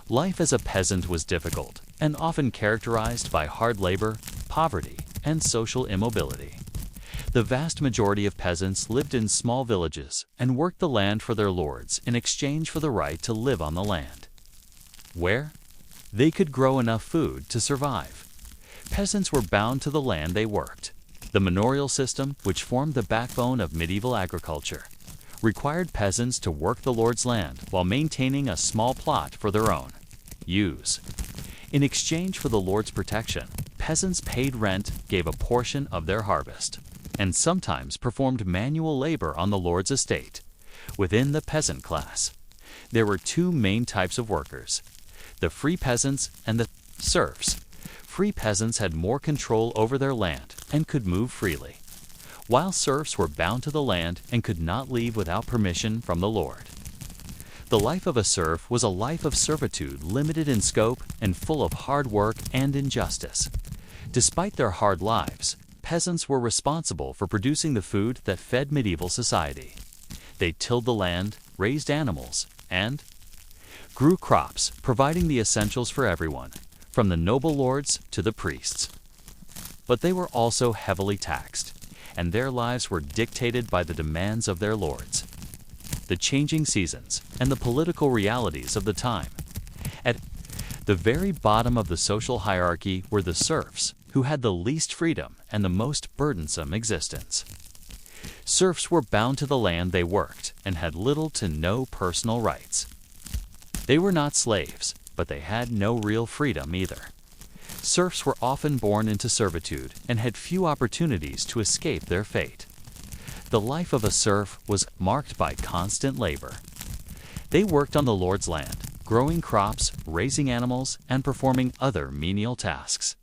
Life as a peasant was difficult and often characterized by hard labor, poverty, and social immobility. The vast majority of peasants lived in small villages and worked the land for their lords in exchange for the right to live on the land, where they could grow enough food to survive. Peasants were bound to the land they worked. The manorial system, which formed the backbone of medieval agriculture, required peasants to work the lord's land while maintaining a small plot for their own use. In exchange for the lord's protection, peasants paid rent, gave a portion of their harvest, and sometimes performed manual labor on the lord's estate. Within the peasant class, there were two main types of workers: the free peasants and the serfs. Free peasants had more control over their land and could move freely, while serfs were bound to the land and could not leave without permission from the lord. The life of a serf was a life of servitude, limited in scope and full of hard work and injustice. Despite their hard lives, peasants were responsible for producing the food that fed medieval society. They tilled the land, raised animals, and grew crops, providing the essentials for everyone, from the noble lords to the priests. But they were also heavily taxed, and their lives were dictated by the demands of their lords, the changing seasons, and the political realities of the time. At the very bottom of the social hierarchy were the serfs, who had the least freedom and the most burdensome existence. Serfs were bound to the land they worked and had little to no personal rights. They were not slaves, but they had no real freedom either. Serfs were often born into servitude and had few opportunities to escape their fate. The life of a serf was marked by constant labor. They worked on the lord's land, growing crops, raising animals, and performing other menial tasks.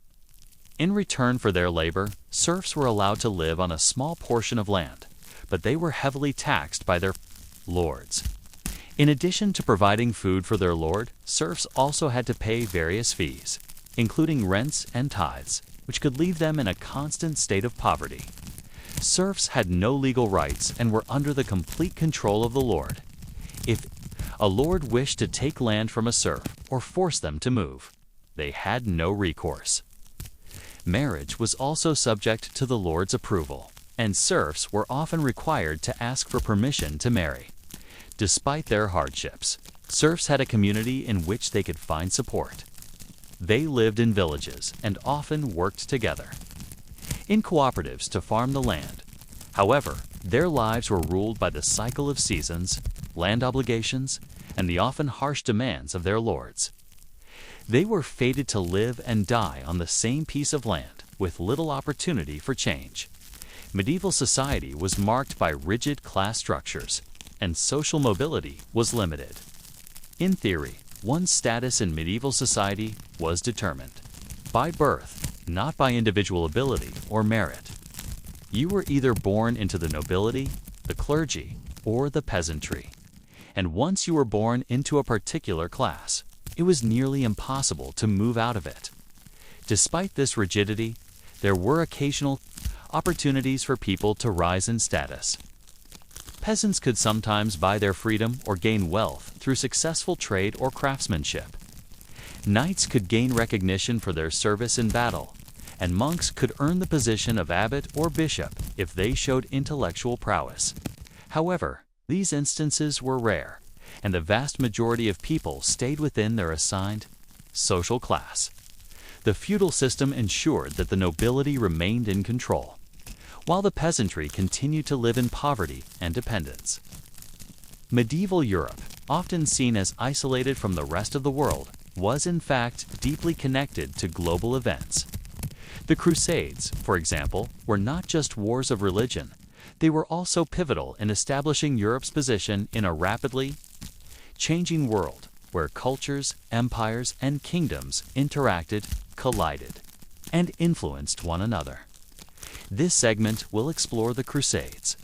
In return for their labor, serfs were allowed to live on a small portion of land, but they were heavily taxed by their lords. In addition to providing food for their lord, serfs also had to pay various fees, including rents and tithes, which could leave them in a constant state of poverty. Serfs had no legal rights and were under the complete control of the lord. If a lord wished to take land from a serf or force them to move, they had no recourse. Marriage was also subject to the lord's approval, and serfs were often required to ask for permission to marry. Despite their hardships, serfs had a community in which they could find support. They lived in villages and often worked together in cooperatives to farm the land. However, their lives were ruled by the cycle of seasons, land obligations, and the often harsh demands of their lords. They were fated to live and die on the same piece of land, with little opportunity for change. Medieval society was marked by rigid class structures, and social mobility was limited. In theory, one's status in medieval society was determined by birth, not by individual ability or merit. You were either born into the nobility, the clergy, or the peasantry. And once you were born into a particular class, it was nearly impossible to move out of it. Despite this rigidity, there were occasional opportunities for people to rise in status. Peasants could sometimes buy their freedom or gain wealth through successful trade or craftsmanship. Knights could gain recognition for their service in battle, and monks could earn the position of abbot or bishop if they showed intellectual prowess. However, these instances were rare, and the vast majority of people stayed within their assigned social class. The feudal system ensured that the nobility remained in control, while the peasantry continued to live in poverty and dependence. Medieval Europe, often seen as isolated from the rest of the world, was in fact deeply connected to global events. The Crusades, for example, were not just wars of religion. They were also pivotal in establishing Europe's position in a rapidly changing world where cultures, empires, and kingdoms interacted, collided, and influenced one another. This segment will explore the Crusades.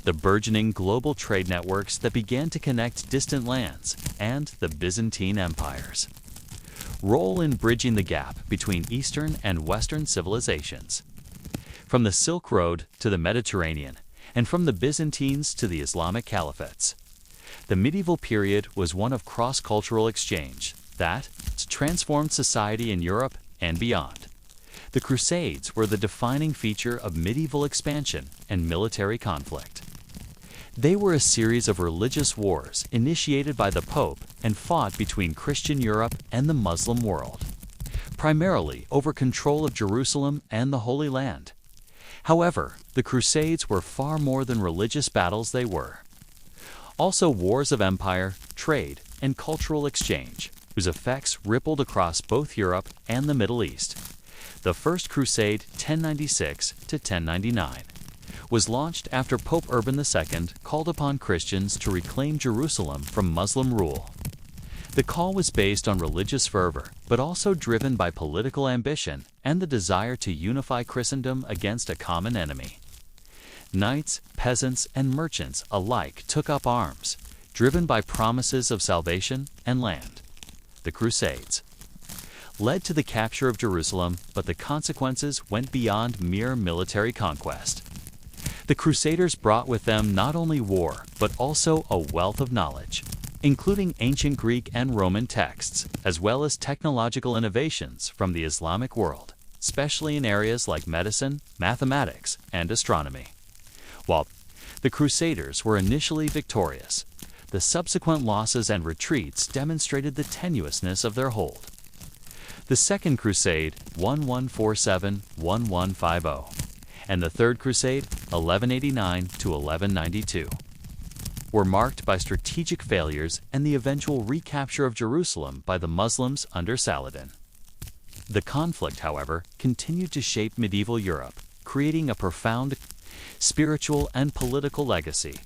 the burgeoning global trade networks that began to connect distant lands, and the Byzantine empires. Role in bridging the gap between Eastern and Western civilizations. From the Silk Road to the Mediterranean, and from the Byzantines to the Islamic caliphates. The medieval period was one of cross-cultural exchange that transformed society in Europe and beyond. The Crusades were the defining feature of medieval expansion and military conflict. They were a series of religious wars initiated by the Pope and fought between Christian Europe and the Muslim world, primarily over control of Jerusalem and the Holy Land. However, the Crusades were far more than religious battles. They were also wars of empire, trade, and cultural exchange, whose effects rippled across both Europe and the Middle East. The First Crusade, 1096 to 1099, was launched after Pope Urban II called upon Christians to reclaim Jerusalem from Muslim rule. The call was based on religious fervor, but also driven by political ambition and the desire to unify Christendom against a common enemy. Knights, peasants, and merchants alike took up arms, driven by promises of salvation and land. The Crusades led to the capture of Jerusalem, but the consequences went beyond mere military conquest. The Crusaders brought with them not only war, but also a wealth of knowledge, including ancient Greek and Roman texts, as well as technological innovations from the Islamic world, especially in areas like medicine, mathematics, and astronomy. While the Crusaders were initially victorious, the subsequent losses and retreats demonstrated the tenuousness of their hold. The Second Crusade, 1147-1150, and the Third Crusade, 1189 to 1192, were marked by strategic failures and the eventual recapture of Jerusalem by the Muslims under Saladin. The conflict, however, continued to shape medieval Europe, creating a profound spiritual and political legacy.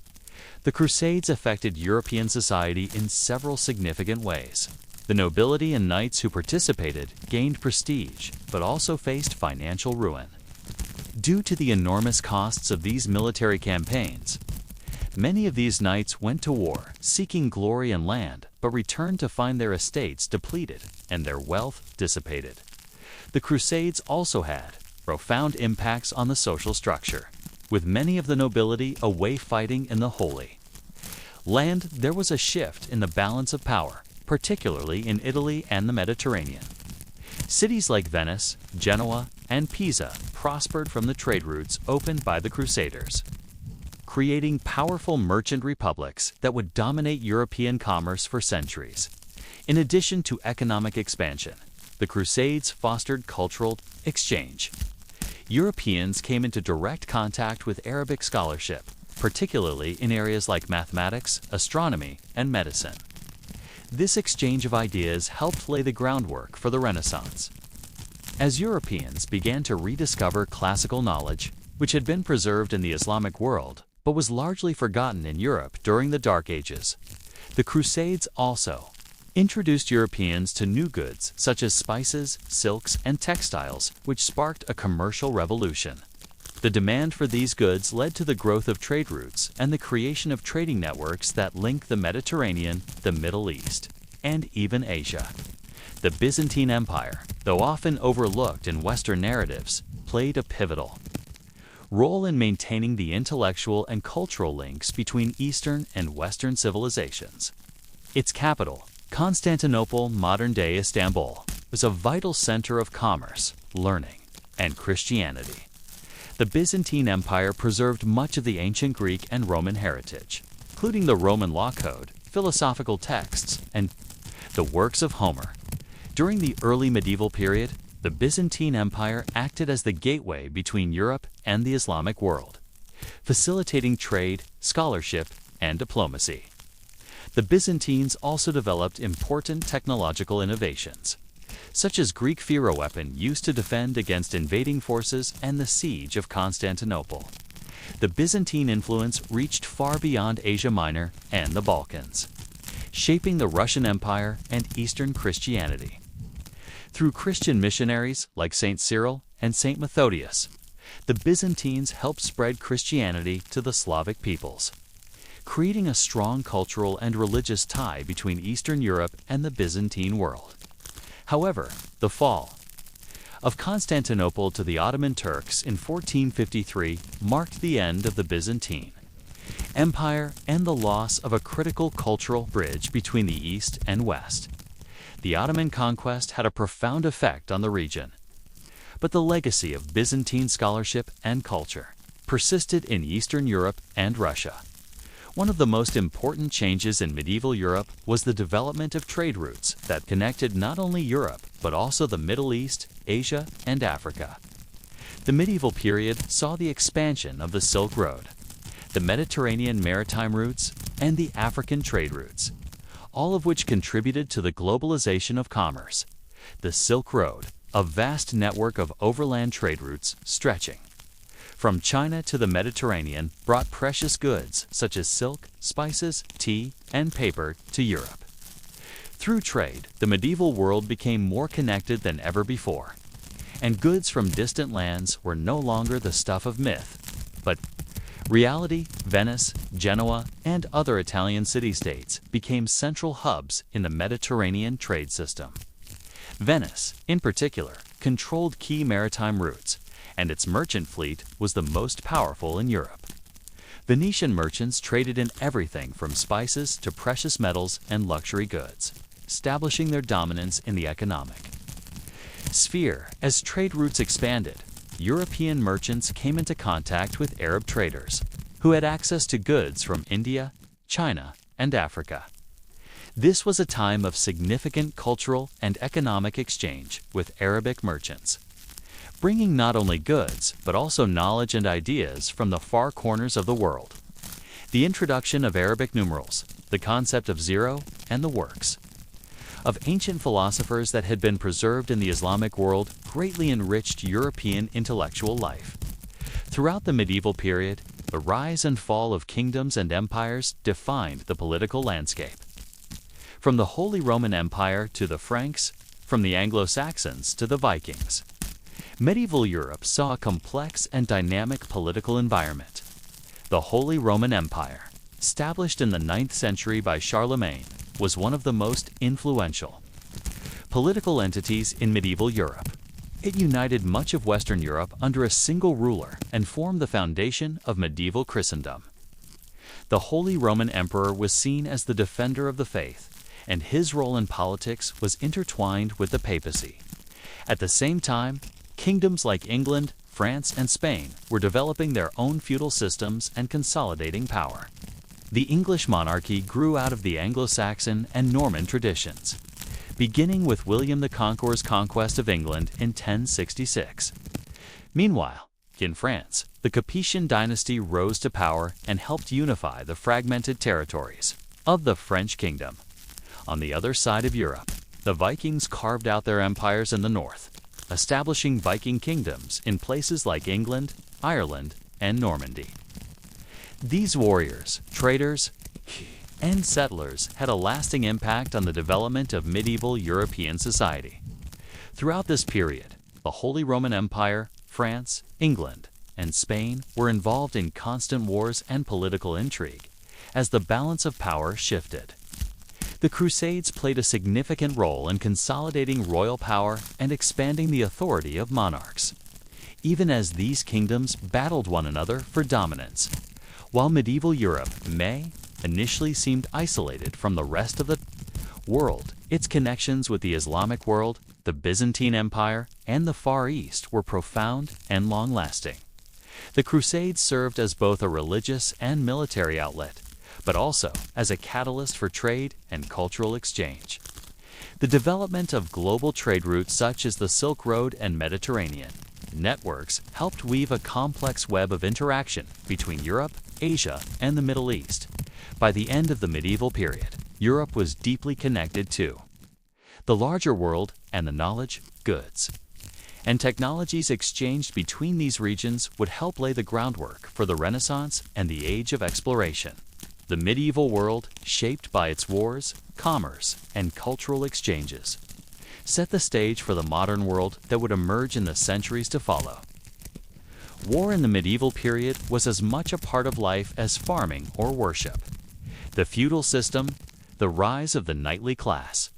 The Crusades affected European society in several significant ways. The nobility and knights who participated gained prestige, but also faced financial ruin. Due to the enormous costs of these military campaigns, many of these knights went to war seeking glory and land, but returned to find their estates depleted and their wealth dissipated. The Crusades also had profound impacts on the social structure, with many of the nobility away fighting in the Holy Land. There was a shift in the balance of power, particularly in Italy and the Mediterranean. Cities like Venice, Genoa, and Pisa prospered from the trade routes opened by the Crusaders, creating powerful merchant republics that would dominate European commerce for centuries. In addition to economic expansion, the Crusades fostered cultural exchange. Europeans came into direct contact with Arabic scholarship, particularly in areas like mathematics, astronomy, and medicine. This exchange of ideas helped lay the groundwork for the Renaissance. As Europeans began to rediscover classical knowledge, which had been preserved in the Islamic world, but was largely forgotten in Europe during the Dark Ages, the Crusades also introduced Europeans to new goods such as spices, silks, and textiles, which sparked a commercial revolution. The demand for these goods led to the growth of trade routes and the creation of trading networks that link the Mediterranean, the Middle East, and even Asia. The Byzantine Empire, though often overlooked in Western narratives, played a pivotal role in maintaining the intellectual and cultural links between Eastern and Western civilizations. Its capital, Constantinople, modern-day Istanbul, was a vital center of commerce, learning, and Christianity. The Byzantine Empire preserved much of the ancient Greek and Roman heritage, including the Roman law code, philosophical texts, and the works of Homer. During the early medieval period, the Byzantine Empire acted as the gateway between Europe and the Islamic world, facilitating trade, scholarship, and diplomacy. The Byzantines also developed important technological innovations, such as Greek phero weapon used to defend against invading forces and the siege of Constantinople. The Byzantine influence reached far beyond Asia Minor and the Balkans, shaping the Russian Empire and Eastern Christianity. Through Christian missionaries like St. Cyril and St. Methodius, The Byzantines helped spread Christianity to the Slavic peoples, creating a strong cultural and religious tie between Eastern Europe and the Byzantine world. However, the fall of Constantinople to the Ottoman Turks in 1453 marked the end of the Byzantine Empire and the loss of a critical cultural bridge between the East and West. The Ottoman conquest had a profound effect on the region, but the legacy of Byzantine scholarship and culture persisted in Eastern Europe and Russia. One of the most important changes in medieval Europe was the development of trade routes that connected not only Europe, but also the Middle East, Asia, and Africa. The medieval period saw the expansion of the Silk Road, the Mediterranean maritime routes, and the African trade routes, all of which contributed to the globalization of commerce. The Silk Road, a vast network of overland trade routes stretching from China to the Mediterranean, brought precious goods such as silk, spices, tea, and paper to Europe. Through trade, the medieval world became more connected than ever before, and goods from distant lands were no longer the stuff of myth, but reality. Venice, Genoa, and other Italian city-states became central hubs in the Mediterranean trade system. Venice, in particular, controlled key maritime routes, and its merchant fleet was the most powerful in Europe. Venetian merchants traded in everything from spices to precious metals and luxury goods, establishing their dominance in the economic sphere. As trade routes expanded, European merchants came into contact with Arab traders, who had access to goods from India, China, and Africa. This was a time of significant cultural and economic exchange with Arabic merchants, bringing not only goods, but also knowledge and ideas from the far corners of the world. The introduction of Arabic numerals, the concept of zero, and the works of ancient philosophers that had been preserved in the Islamic world greatly enriched European intellectual life. Throughout the medieval period, the rise and fall of kingdoms and empires defined the political landscape. From the Holy Roman Empire to the Franks, from the Anglo-Saxons to the Vikings, medieval Europe saw a complex and dynamic political environment. The Holy Roman Empire, established in the 9th century by Charlemagne, was one of the most influential political entities in medieval Europe. It united much of Western Europe under a single ruler and formed the foundation of medieval Christendom. The Holy Roman Emperor was seen as the defender of the faith, and his role in politics was intertwined with the papacy. At the same time, kingdoms like England, France, and Spain were developing their own feudal systems and consolidating power. The English monarchy grew out of the Anglo-Saxon and Norman traditions, beginning with William the Conqueror's conquest of England in 1066. Meanwhile, in France, the Capetian dynasty rose to power and helped unify the fragmented territories of the French kingdom. On the other side of Europe, the Vikings carved out their empires in the north, establishing Viking kingdoms in places like England, Ireland, and Normandy. These warriors, traders, and settlers had a lasting impact on the development of medieval European society. Throughout this period, the Holy Roman Empire, France, England, and Spain were involved in constant wars and political intrigue as the balance of power shifted. The Crusades played a significant role in consolidating royal power and expanding the authority of monarchs, even as these kingdoms battled one another for dominance. While medieval Europe may initially seemed isolated from the rest of the world, its connections with the Islamic world, the Byzantine Empire, and the Far East were profound and long-lasting. The Crusades served as both a religious and military outlet, but also as a catalyst for trade and cultural exchange. The development of global trade routes such as the Silk Road and Mediterranean networks helped weave a complex web of interaction between Europe, Asia, and the Middle East. By the end of the medieval period, Europe was deeply connected to the larger world, and the knowledge, goods, and technologies exchanged between these regions would help lay the groundwork for the Renaissance and the Age of Exploration. The medieval world, shaped by its wars, commerce, and cultural exchanges, set the stage for the modern world that would emerge in the centuries to follow. War in the medieval period was as much a part of life as farming or worship. The feudal system, the rise of the knightly class,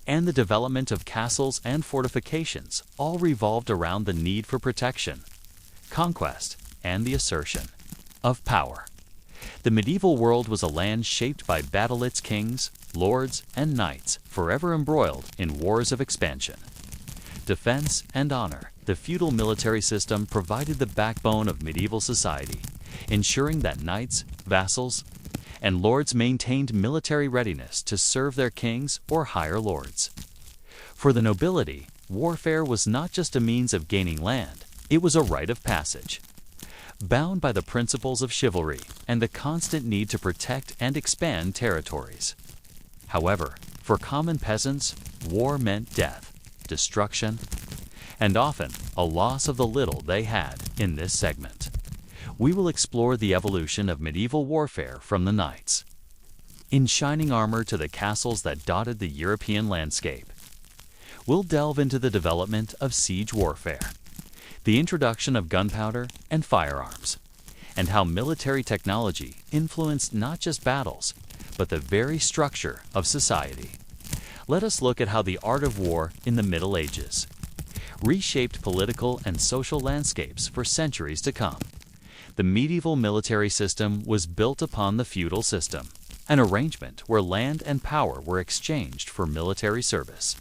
and the development of castles and fortifications all revolved around the need for protection, conquest, and the assertion of power. The medieval world was a land shaped by battle-its kings, lords, and knights, forever embroiled in wars of expansion. Defense and honor. The feudal military system provided the backbone of medieval society, ensuring that knights, vassals, and lords maintained military readiness to serve their kings or higher lords. For the nobility, warfare was not just a means of gaining land, it was a rite of passage. Bound by the principles of chivalry and the constant need to protect and expand territories. However, for common peasants, war meant death, destruction, and often a loss of the little they had. In this segment, we will explore the evolution of medieval warfare from the knights in shining armor to the castles that dotted the European landscape. We'll delve into the development of siege warfare, the introduction of gunpowder and firearms, and how military technology influenced not just battles, but the very structure of society. Let us look at how the art of war in the Middle Ages reshaped political and social landscapes for centuries to come. The medieval military system was built upon the feudal system, an arrangement where land and power were exchanged for military service.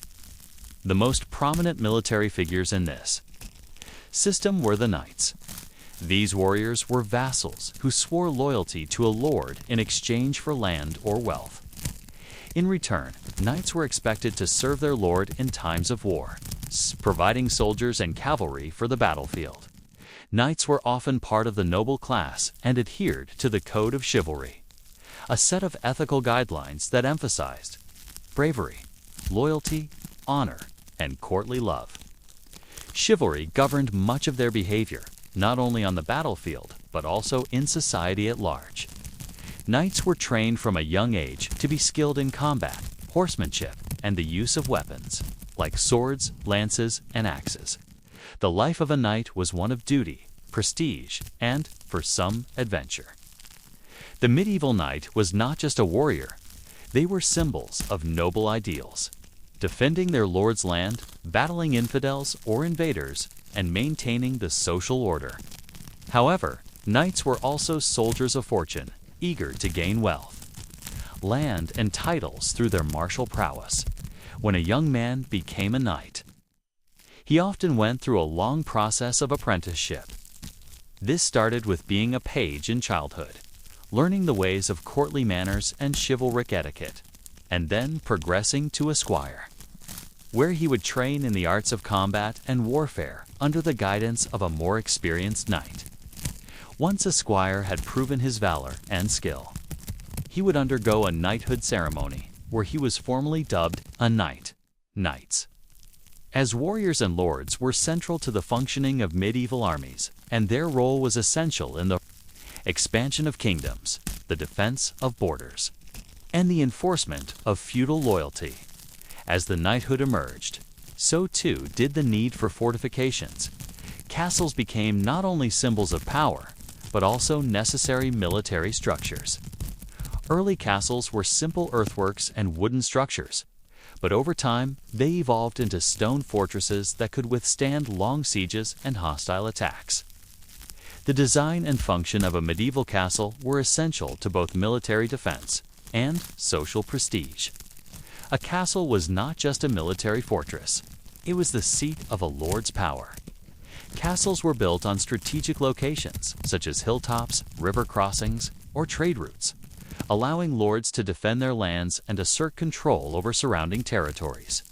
The most prominent military figures in this system were the knights. These warriors were vassals who swore loyalty to a lord in exchange for land or wealth. In return, knights were expected to serve their lord in times of war, providing soldiers and cavalry for the battlefield. Knights were often part of the noble class and adhered to the code of chivalry, a set of ethical guidelines that emphasized bravery, loyalty, honor, and courtly love. Chivalry governed much of their behavior, not only on the battlefield, but also in society at large. Knights were trained from a young age to be skilled in combat, horsemanship, and the use of weapons, like swords, lances, and axes. The life of a knight was one of duty, prestige, and, for some, adventure. The medieval knight was not just a warrior. They were symbols of noble ideals, defending their lord's land, battling infidels or invaders, and maintaining the social order. However, knights were also soldiers of fortune, eager to gain wealth, land, and titles through their martial prowess. When a young man became a knight, he often went through a long process of apprenticeship. This started with being a page in childhood, learning the ways of courtly manners and chivalric etiquette, and then progressing to a squire, where he would train in the arts of combat and warfare under the guidance of a more experienced knight. Once a squire had proven his valor and skill, he would undergo a knighthood ceremony where he was formally dubbed a knight. Knights, as warriors and lords, were central to the functioning of medieval armies, and their role was essential in the expansion of kingdoms, the defense of borders, and the enforcement of feudal loyalty. As the knighthood emerged, so too did the need for fortifications. Castles became not only symbols of power, but also necessary military structures. Early castles were simple earthworks and wooden structures, but over time they evolved into stone fortresses that could withstand long sieges and hostile attacks. The design and function of a medieval castle were essential to both military defense and social prestige. A castle was not just a military fortress, it was the seat of a lord's power. Castles were built on strategic locations, such as hilltops, river crossings, or trade routes, allowing lords to defend their lands and assert control over surrounding territories.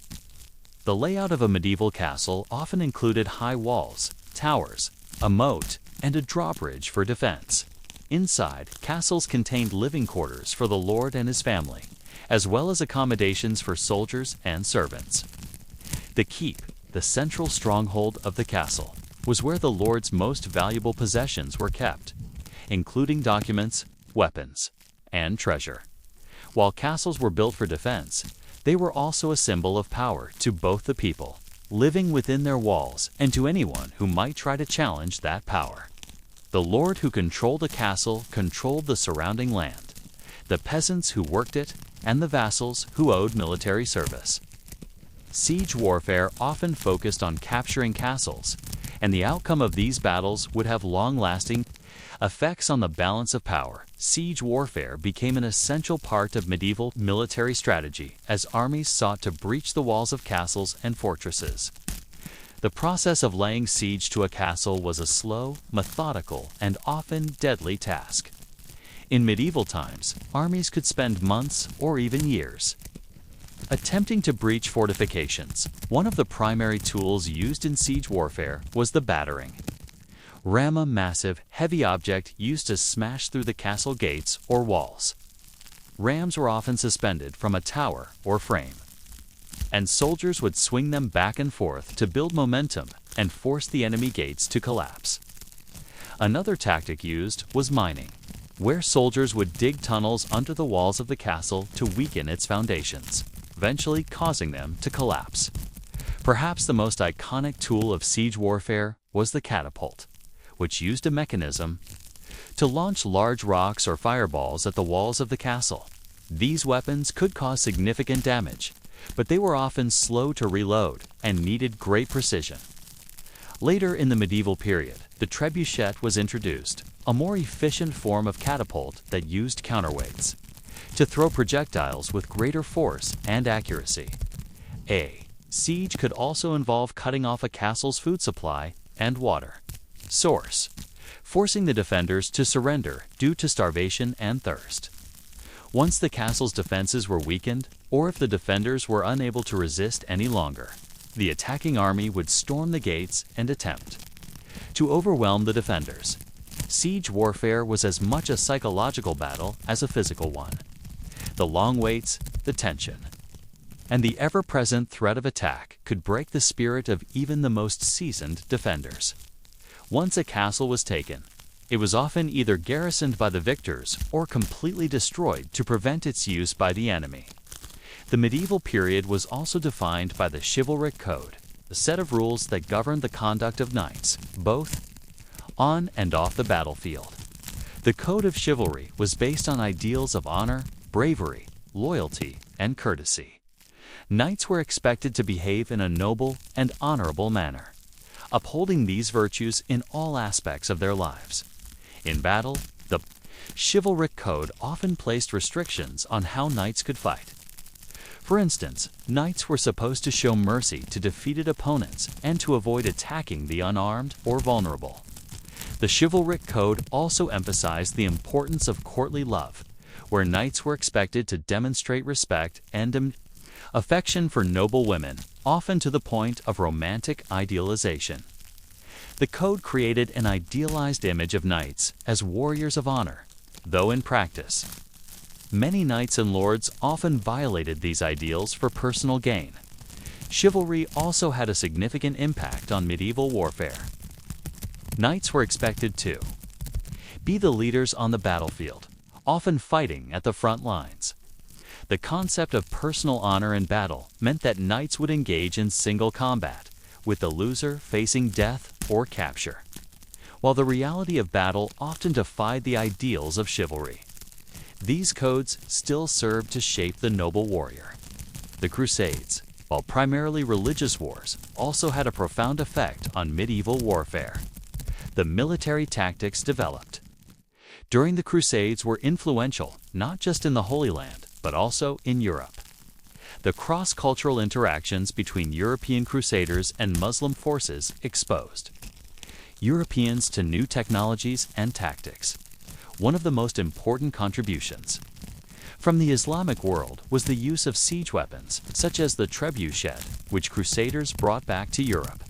The layout of a medieval castle often included high walls, towers, a moat, and a drawbridge for defense. Inside, castles contained living quarters for the lord and his family, as well as accommodations for soldiers and servants. The keep, the central stronghold of the castle, was where the lord's most valuable possessions were kept, including documents, weapons, and treasure. While castles were built for defense, they were also a symbol of power to both the people living within their walls and to anyone who might try to challenge that power. The lord who controlled a castle controlled the surrounding land, the peasants who worked it, and the vassals who owed military service. Siege warfare often focused on capturing castles, and the outcome of these battles would have long-lasting effects on the balance of power. Siege warfare became an essential part of medieval military strategy as armies sought to breach the walls of castles and fortresses. The process of laying siege to a castle was a slow, methodical, and often deadly task. In medieval times, armies could spend months or even years attempting to breach fortifications. One of the primary tools used in siege warfare was the battering. Ram, a massive, heavy object used to smash through the castle gates or walls. Rams were often suspended from a tower or frame, and soldiers would swing them back and forth to build momentum and force the enemy gates to collapse. Another tactic used was mining, where soldiers would dig tunnels under the walls of the castle to weaken its foundations, eventually causing them to collapse. Perhaps the most iconic tool of siege warfare was the catapult, which used a mechanism to launch large rocks or fireballs at the walls of the castle. These weapons could cause significant damage, but they were often slow to reload and needed great precision. Later in the medieval period, the trebuchet was introduced, a more efficient form of catapult that used counterweights to throw projectiles with greater force and accuracy. A siege could also involve cutting off a castle's food supply and water source, forcing the defenders to surrender due to starvation and thirst. Once the castle's defenses were weakened, or if the defenders were unable to resist any longer, the attacking army would storm the gates and attempt to overwhelm the defenders. Siege warfare was as much a psychological battle as a physical one. The long waits, the tension, and the ever-present threat of attack could break the spirit of even the most seasoned defenders. Once a castle was taken, it was often either garrisoned by the victors or completely destroyed to prevent its use by the enemy. The medieval period was also defined by the chivalric code, a set of rules that governed the conduct of knights, both on and off the battlefield. The code of chivalry was based on ideals of honor, bravery, loyalty, and courtesy. Knights were expected to behave in a noble and honorable manner, upholding these virtues in all aspects of their lives. In battle, the chivalric code often placed restrictions on how knights could fight. For instance, knights were supposed to show mercy to defeated opponents and to avoid attacking the unarmed or vulnerable. The chivalric code also emphasized the importance of courtly love, where knights were expected to demonstrate respect and affection for noble women, often to the point of romantic idealization. The code created an idealized image of knights as warriors of honor, though in practice, many knights and lords often violated these ideals for personal gain. Chivalry also had a significant impact on medieval warfare. Knights were expected to be the leaders on the battlefield, often fighting at the front lines. The concept of personal honor in battle meant that knights would engage in single combat, with the loser facing death or capture, while the reality of battle often defied the ideals of chivalry. These codes still served to shape the noble warrior. The Crusades, while primarily religious wars, also had a profound effect on medieval warfare. The military tactics developed during the Crusades were influential not just in the Holy Land, but also in Europe. The cross-cultural interactions between European crusaders and Muslim forces exposed Europeans to new technologies and tactics. One of the most important contributions from the Islamic world was the use of siege weapons, such as the trebuchet, which crusaders brought back to Europe.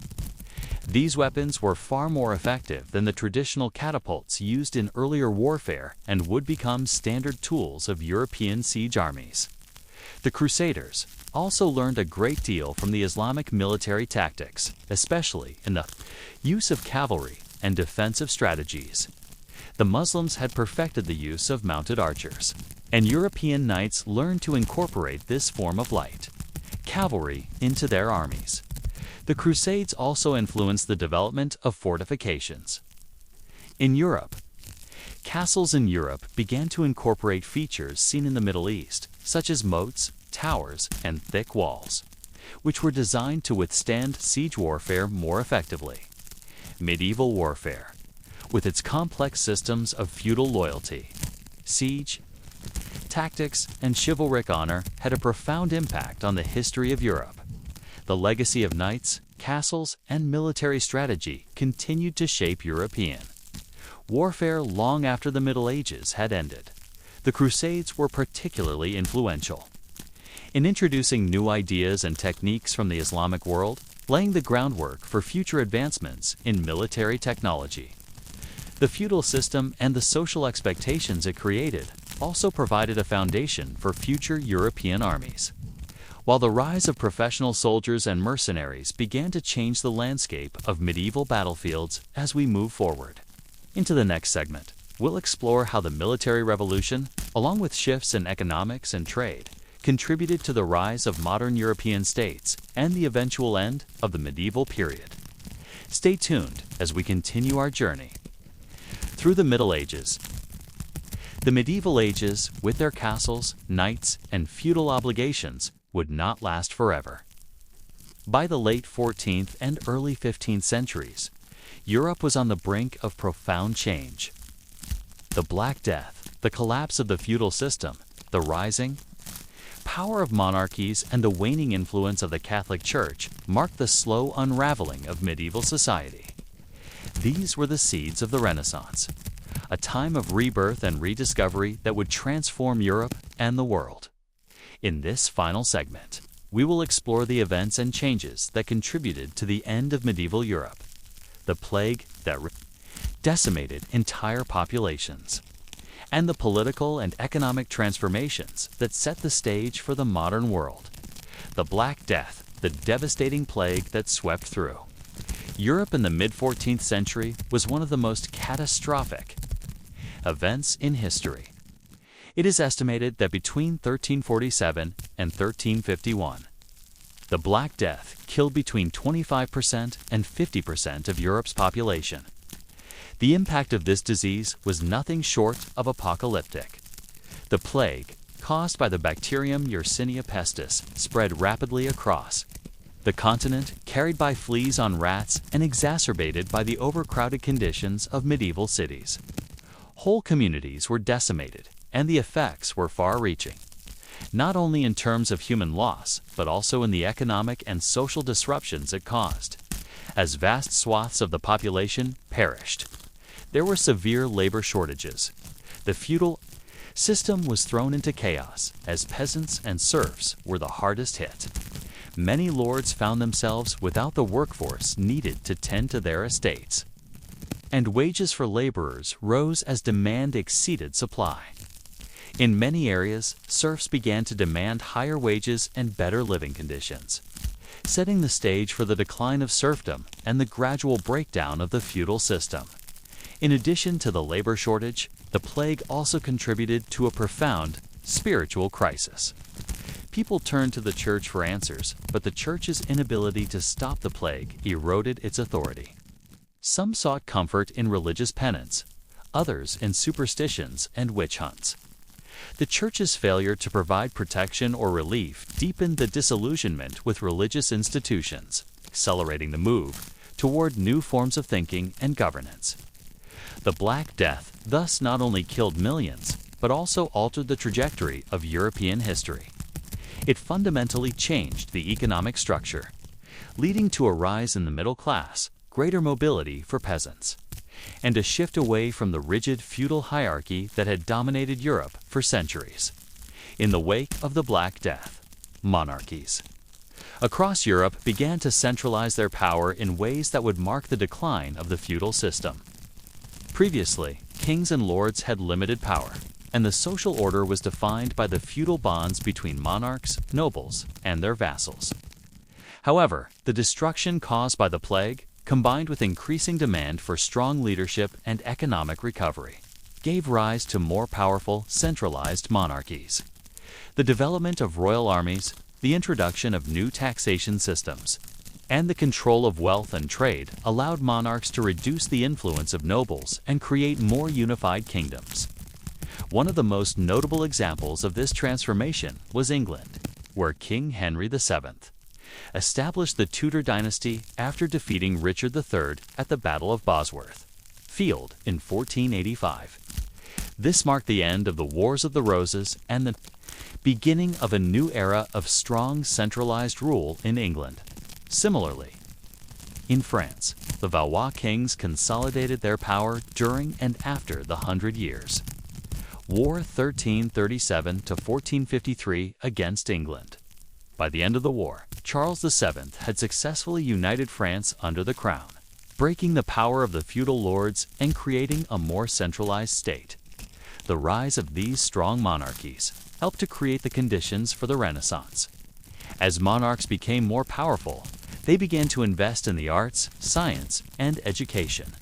These weapons were far more effective than the traditional catapults used in earlier warfare and would become standard tools of European siege armies. The Crusaders also learned a great deal from the Islamic military tactics, especially in the use of cavalry and defensive strategies. The Muslims had perfected the use of mounted archers, and European knights learned to incorporate this form of light cavalry into their armies. The Crusades also influenced the development of fortifications. In Europe, castles in Europe began to incorporate features seen in the Middle East, such as moats, towers, and thick walls, which were designed to withstand siege warfare more effectively. Medieval warfare, with its complex systems of feudal loyalty, siege, tactics, and chivalric honor, had a profound impact on the history of Europe. The legacy of knights, castles, and military strategy continued to shape European warfare long after the Middle Ages had ended. The Crusades were particularly influential in introducing new ideas and techniques from the Islamic world, laying the groundwork for future advancements in military technology. The feudal system and the social expectations it created also provided a foundation for future European armies, while the rise of professional soldiers and mercenaries began to change the landscape of medieval battlefields. As we move forward into the next segment, we'll explore how the military revolution, along with shifts in economics and trade, contributed to the rise of modern European states and the eventual end of the medieval period. Stay tuned as we continue our journey through the Middle Ages. The medieval ages, with their castles, knights, and feudal obligations, would not last forever. By the late 14th and early 15th centuries, Europe was on the brink of profound change. The Black Death, the collapse of the feudal system, the rising power of monarchies, and the waning influence of the Catholic Church marked the slow unraveling of medieval society. These were the seeds of the Renaissance, a time of rebirth and rediscovery that would transform Europe and the world. In this final segment, we will explore the events and changes that contributed to the end of medieval Europe, the plague that decimated entire populations, and the political and economic transformations that set the stage for the modern world. The Black Death, the devastating plague that swept through Europe in the mid-14th century, was one of the most catastrophic events in history. It is estimated that between 1347 and 1351, the Black Death killed between 25% and 50% of Europe's population. The impact of this disease was nothing short of apocalyptic. The plague, caused by the bacterium Yersinia pestis, spread rapidly across the continent, carried by fleas on rats and exacerbated by the overcrowded conditions of medieval cities. Whole communities were decimated, and the effects were far-reaching, not only in terms of human loss, but also in the economic and social disruptions it caused, as vast swaths of the population perished. There were severe labor shortages. The feudal system was thrown into chaos, as peasants and serfs were the hardest hit. Many lords found themselves without the workforce needed to tend to their estates, and wages for laborers rose as demand exceeded supply. In many areas, serfs began to demand higher wages and better living conditions, setting the stage for the decline of serfdom and the gradual breakdown of the feudal system. In addition to the labor shortage, the plague also contributed to a profound spiritual crisis. People turned to the church for answers, but the church's inability to stop the plague eroded its authority. Some sought comfort in religious penance, others in superstitions and witch hunts. The church's failure to provide protection or relief deepened the disillusionment with religious institutions, accelerating the move toward new forms of thinking and governance. The Black Death thus not only killed millions, but also altered the trajectory of European history. It fundamentally changed the economic structure, leading to a rise in the middle class, greater mobility for peasants, and a shift away from the rigid feudal hierarchy that had dominated Europe for centuries. In the wake of the Black Death, monarchies across Europe began to centralize their power in ways that would mark the decline of the feudal system. Previously, kings and lords had limited power, and the social order was defined by the feudal bonds between monarchs, nobles, and their vassals. However, the destruction caused by the plague, combined with increasing demand for strong leadership and economic recovery, gave rise to more powerful, centralized monarchies. The development of royal armies, the introduction of new taxation systems, and the control of wealth and trade allowed monarchs to reduce the influence of nobles and create more unified kingdoms. One of the most notable examples of this transformation was England, where King Henry VII established the Tudor dynasty after defeating Richard III at the Battle of Bosworth Field in 1485. This marked the end of the Wars of the Roses and the beginning of a new era of strong centralized rule in England. Similarly, in France, the Valois kings consolidated their power during and after the Hundred Years' War 1337 to 1453 against England. By the end of the war, Charles VII had successfully united France under the crown, breaking the power of the feudal lords and creating a more centralized state. The rise of these strong monarchies helped to create the conditions for the Renaissance. As monarchs became more powerful, they began to invest in the arts, science, and education,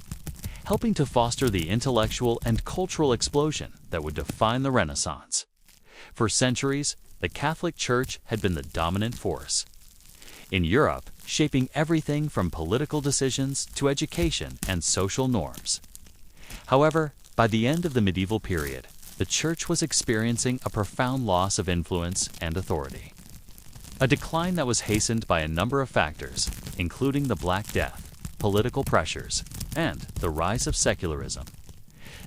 helping to foster the intellectual and cultural explosion that would define the Renaissance. For centuries, the Catholic Church had been the dominant force in Europe, shaping everything from political decisions to education and social norms. However, by the end of the medieval period, the Church was experiencing a profound loss of influence and authority. A decline that was hastened by a number of factors, including the Black Death, political pressures, and the rise of secularism.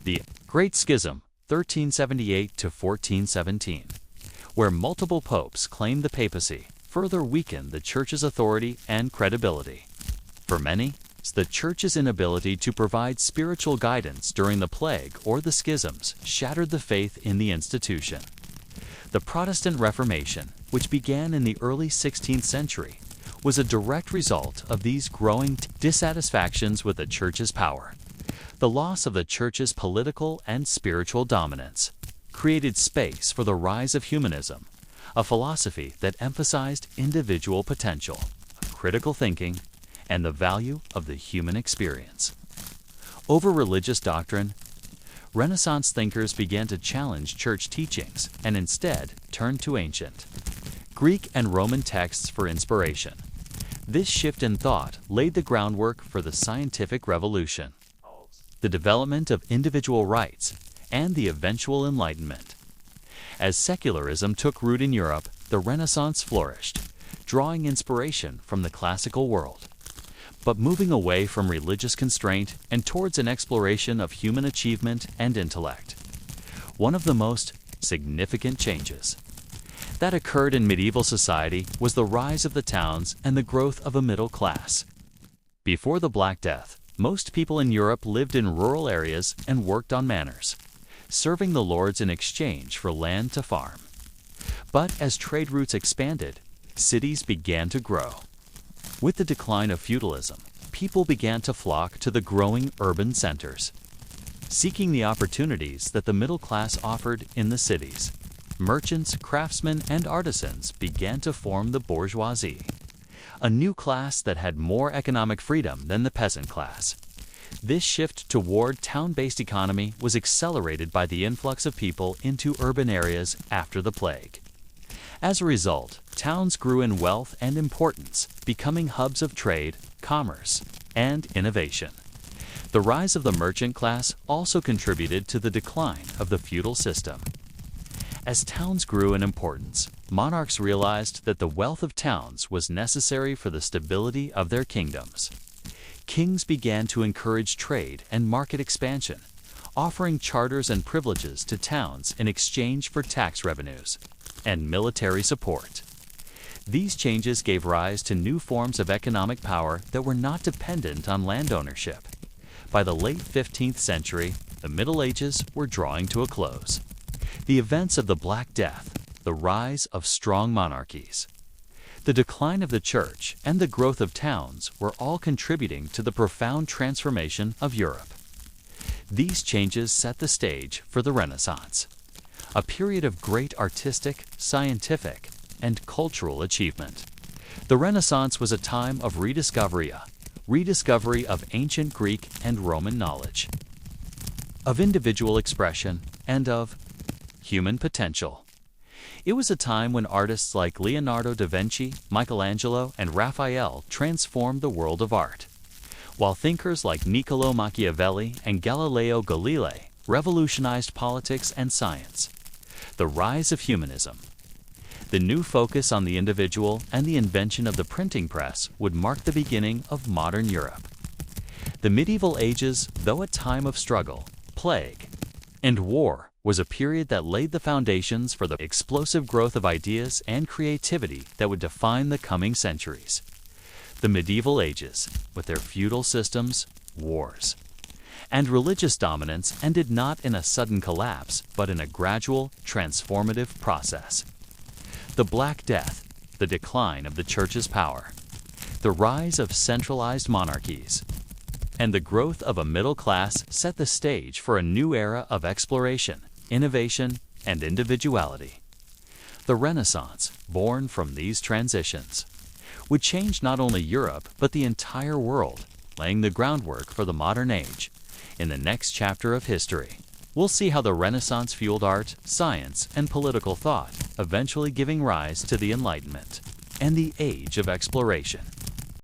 The Great Schism, 1378 to 1417, where multiple popes claimed the papacy, further weakened the Church's authority and credibility. For many, the Church's inability to provide spiritual guidance during the plague or the schisms shattered the faith in the institution. The Protestant Reformation, which began in the early 16th century, was a direct result of these growing dissatisfactions with the Church's power. The loss of the Church's political and spiritual dominance created space for the rise of humanism, a philosophy that emphasized individual potential, critical thinking, and the value of the human experience. Over religious doctrine, Renaissance thinkers began to challenge church teachings and instead turned to ancient Greek and Roman texts for inspiration. This shift in thought laid the groundwork for the scientific revolution, the development of individual rights, and the eventual Enlightenment. As secularism took root in Europe, the Renaissance flourished, drawing inspiration from the classical world, but moving away from religious constraint and towards an exploration of human achievement and intellect. One of the most significant changes that occurred in medieval society was the rise of the towns and the growth of a middle class. Before the Black Death, most people in Europe lived in rural areas and worked on manors, serving the lords in exchange for land to farm. But as trade routes expanded, cities began to grow. With the decline of feudalism, people began to flock to the growing urban centers, seeking the opportunities that the middle class offered in the cities. Merchants, craftsmen, and artisans began to form the bourgeoisie, a new class that had more economic freedom than the peasant class. This shift toward town-based economy was accelerated by the influx of people into urban areas after the plague. As a result, towns grew in wealth and importance, becoming hubs of trade, commerce, and innovation. The rise of the merchant class also contributed to the decline of the feudal system. As towns grew in importance, monarchs realized that the wealth of towns was necessary for the stability of their kingdoms. Kings began to encourage trade and market expansion, offering charters and privileges to towns in exchange for tax revenues and military support. These changes gave rise to new forms of economic power that were not dependent on land ownership. By the late 15th century, the Middle Ages were drawing to a close. The events of the Black Death, the rise of strong monarchies, the decline of the Church, and the growth of towns were all contributing to the profound transformation of Europe. These changes set the stage for the Renaissance, a period of great artistic, scientific, and cultural achievement. The Renaissance was a time of rediscovery of ancient Greek and Roman knowledge, of individual expression, and of human potential. It was a time when artists like Leonardo da Vinci, Michelangelo, and Raphael transformed the world of art, while thinkers like Niccolò Machiavelli and Galileo Galilei revolutionized politics and science. The rise of humanism. The new focus on the individual and the invention of the printing press would mark the beginning of modern Europe. The medieval ages, though a time of struggle, plague, and war, was a period that laid the foundations for the explosive growth of ideas and creativity that would define the coming centuries. The medieval ages, with their feudal systems, wars, and religious dominance, ended not in a sudden collapse, but in a gradual, transformative process. The Black Death, the decline of the Church's power, the rise of centralized monarchies, and the growth of a middle class set the stage for a new era of exploration, innovation, and individuality. The Renaissance, born from these transitions, would change not only Europe but the entire world, laying the groundwork for the modern age. In the next chapter of history, we'll see how the Renaissance fueled art, science, and political thought, eventually giving rise to the Enlightenment and the Age of Exploration.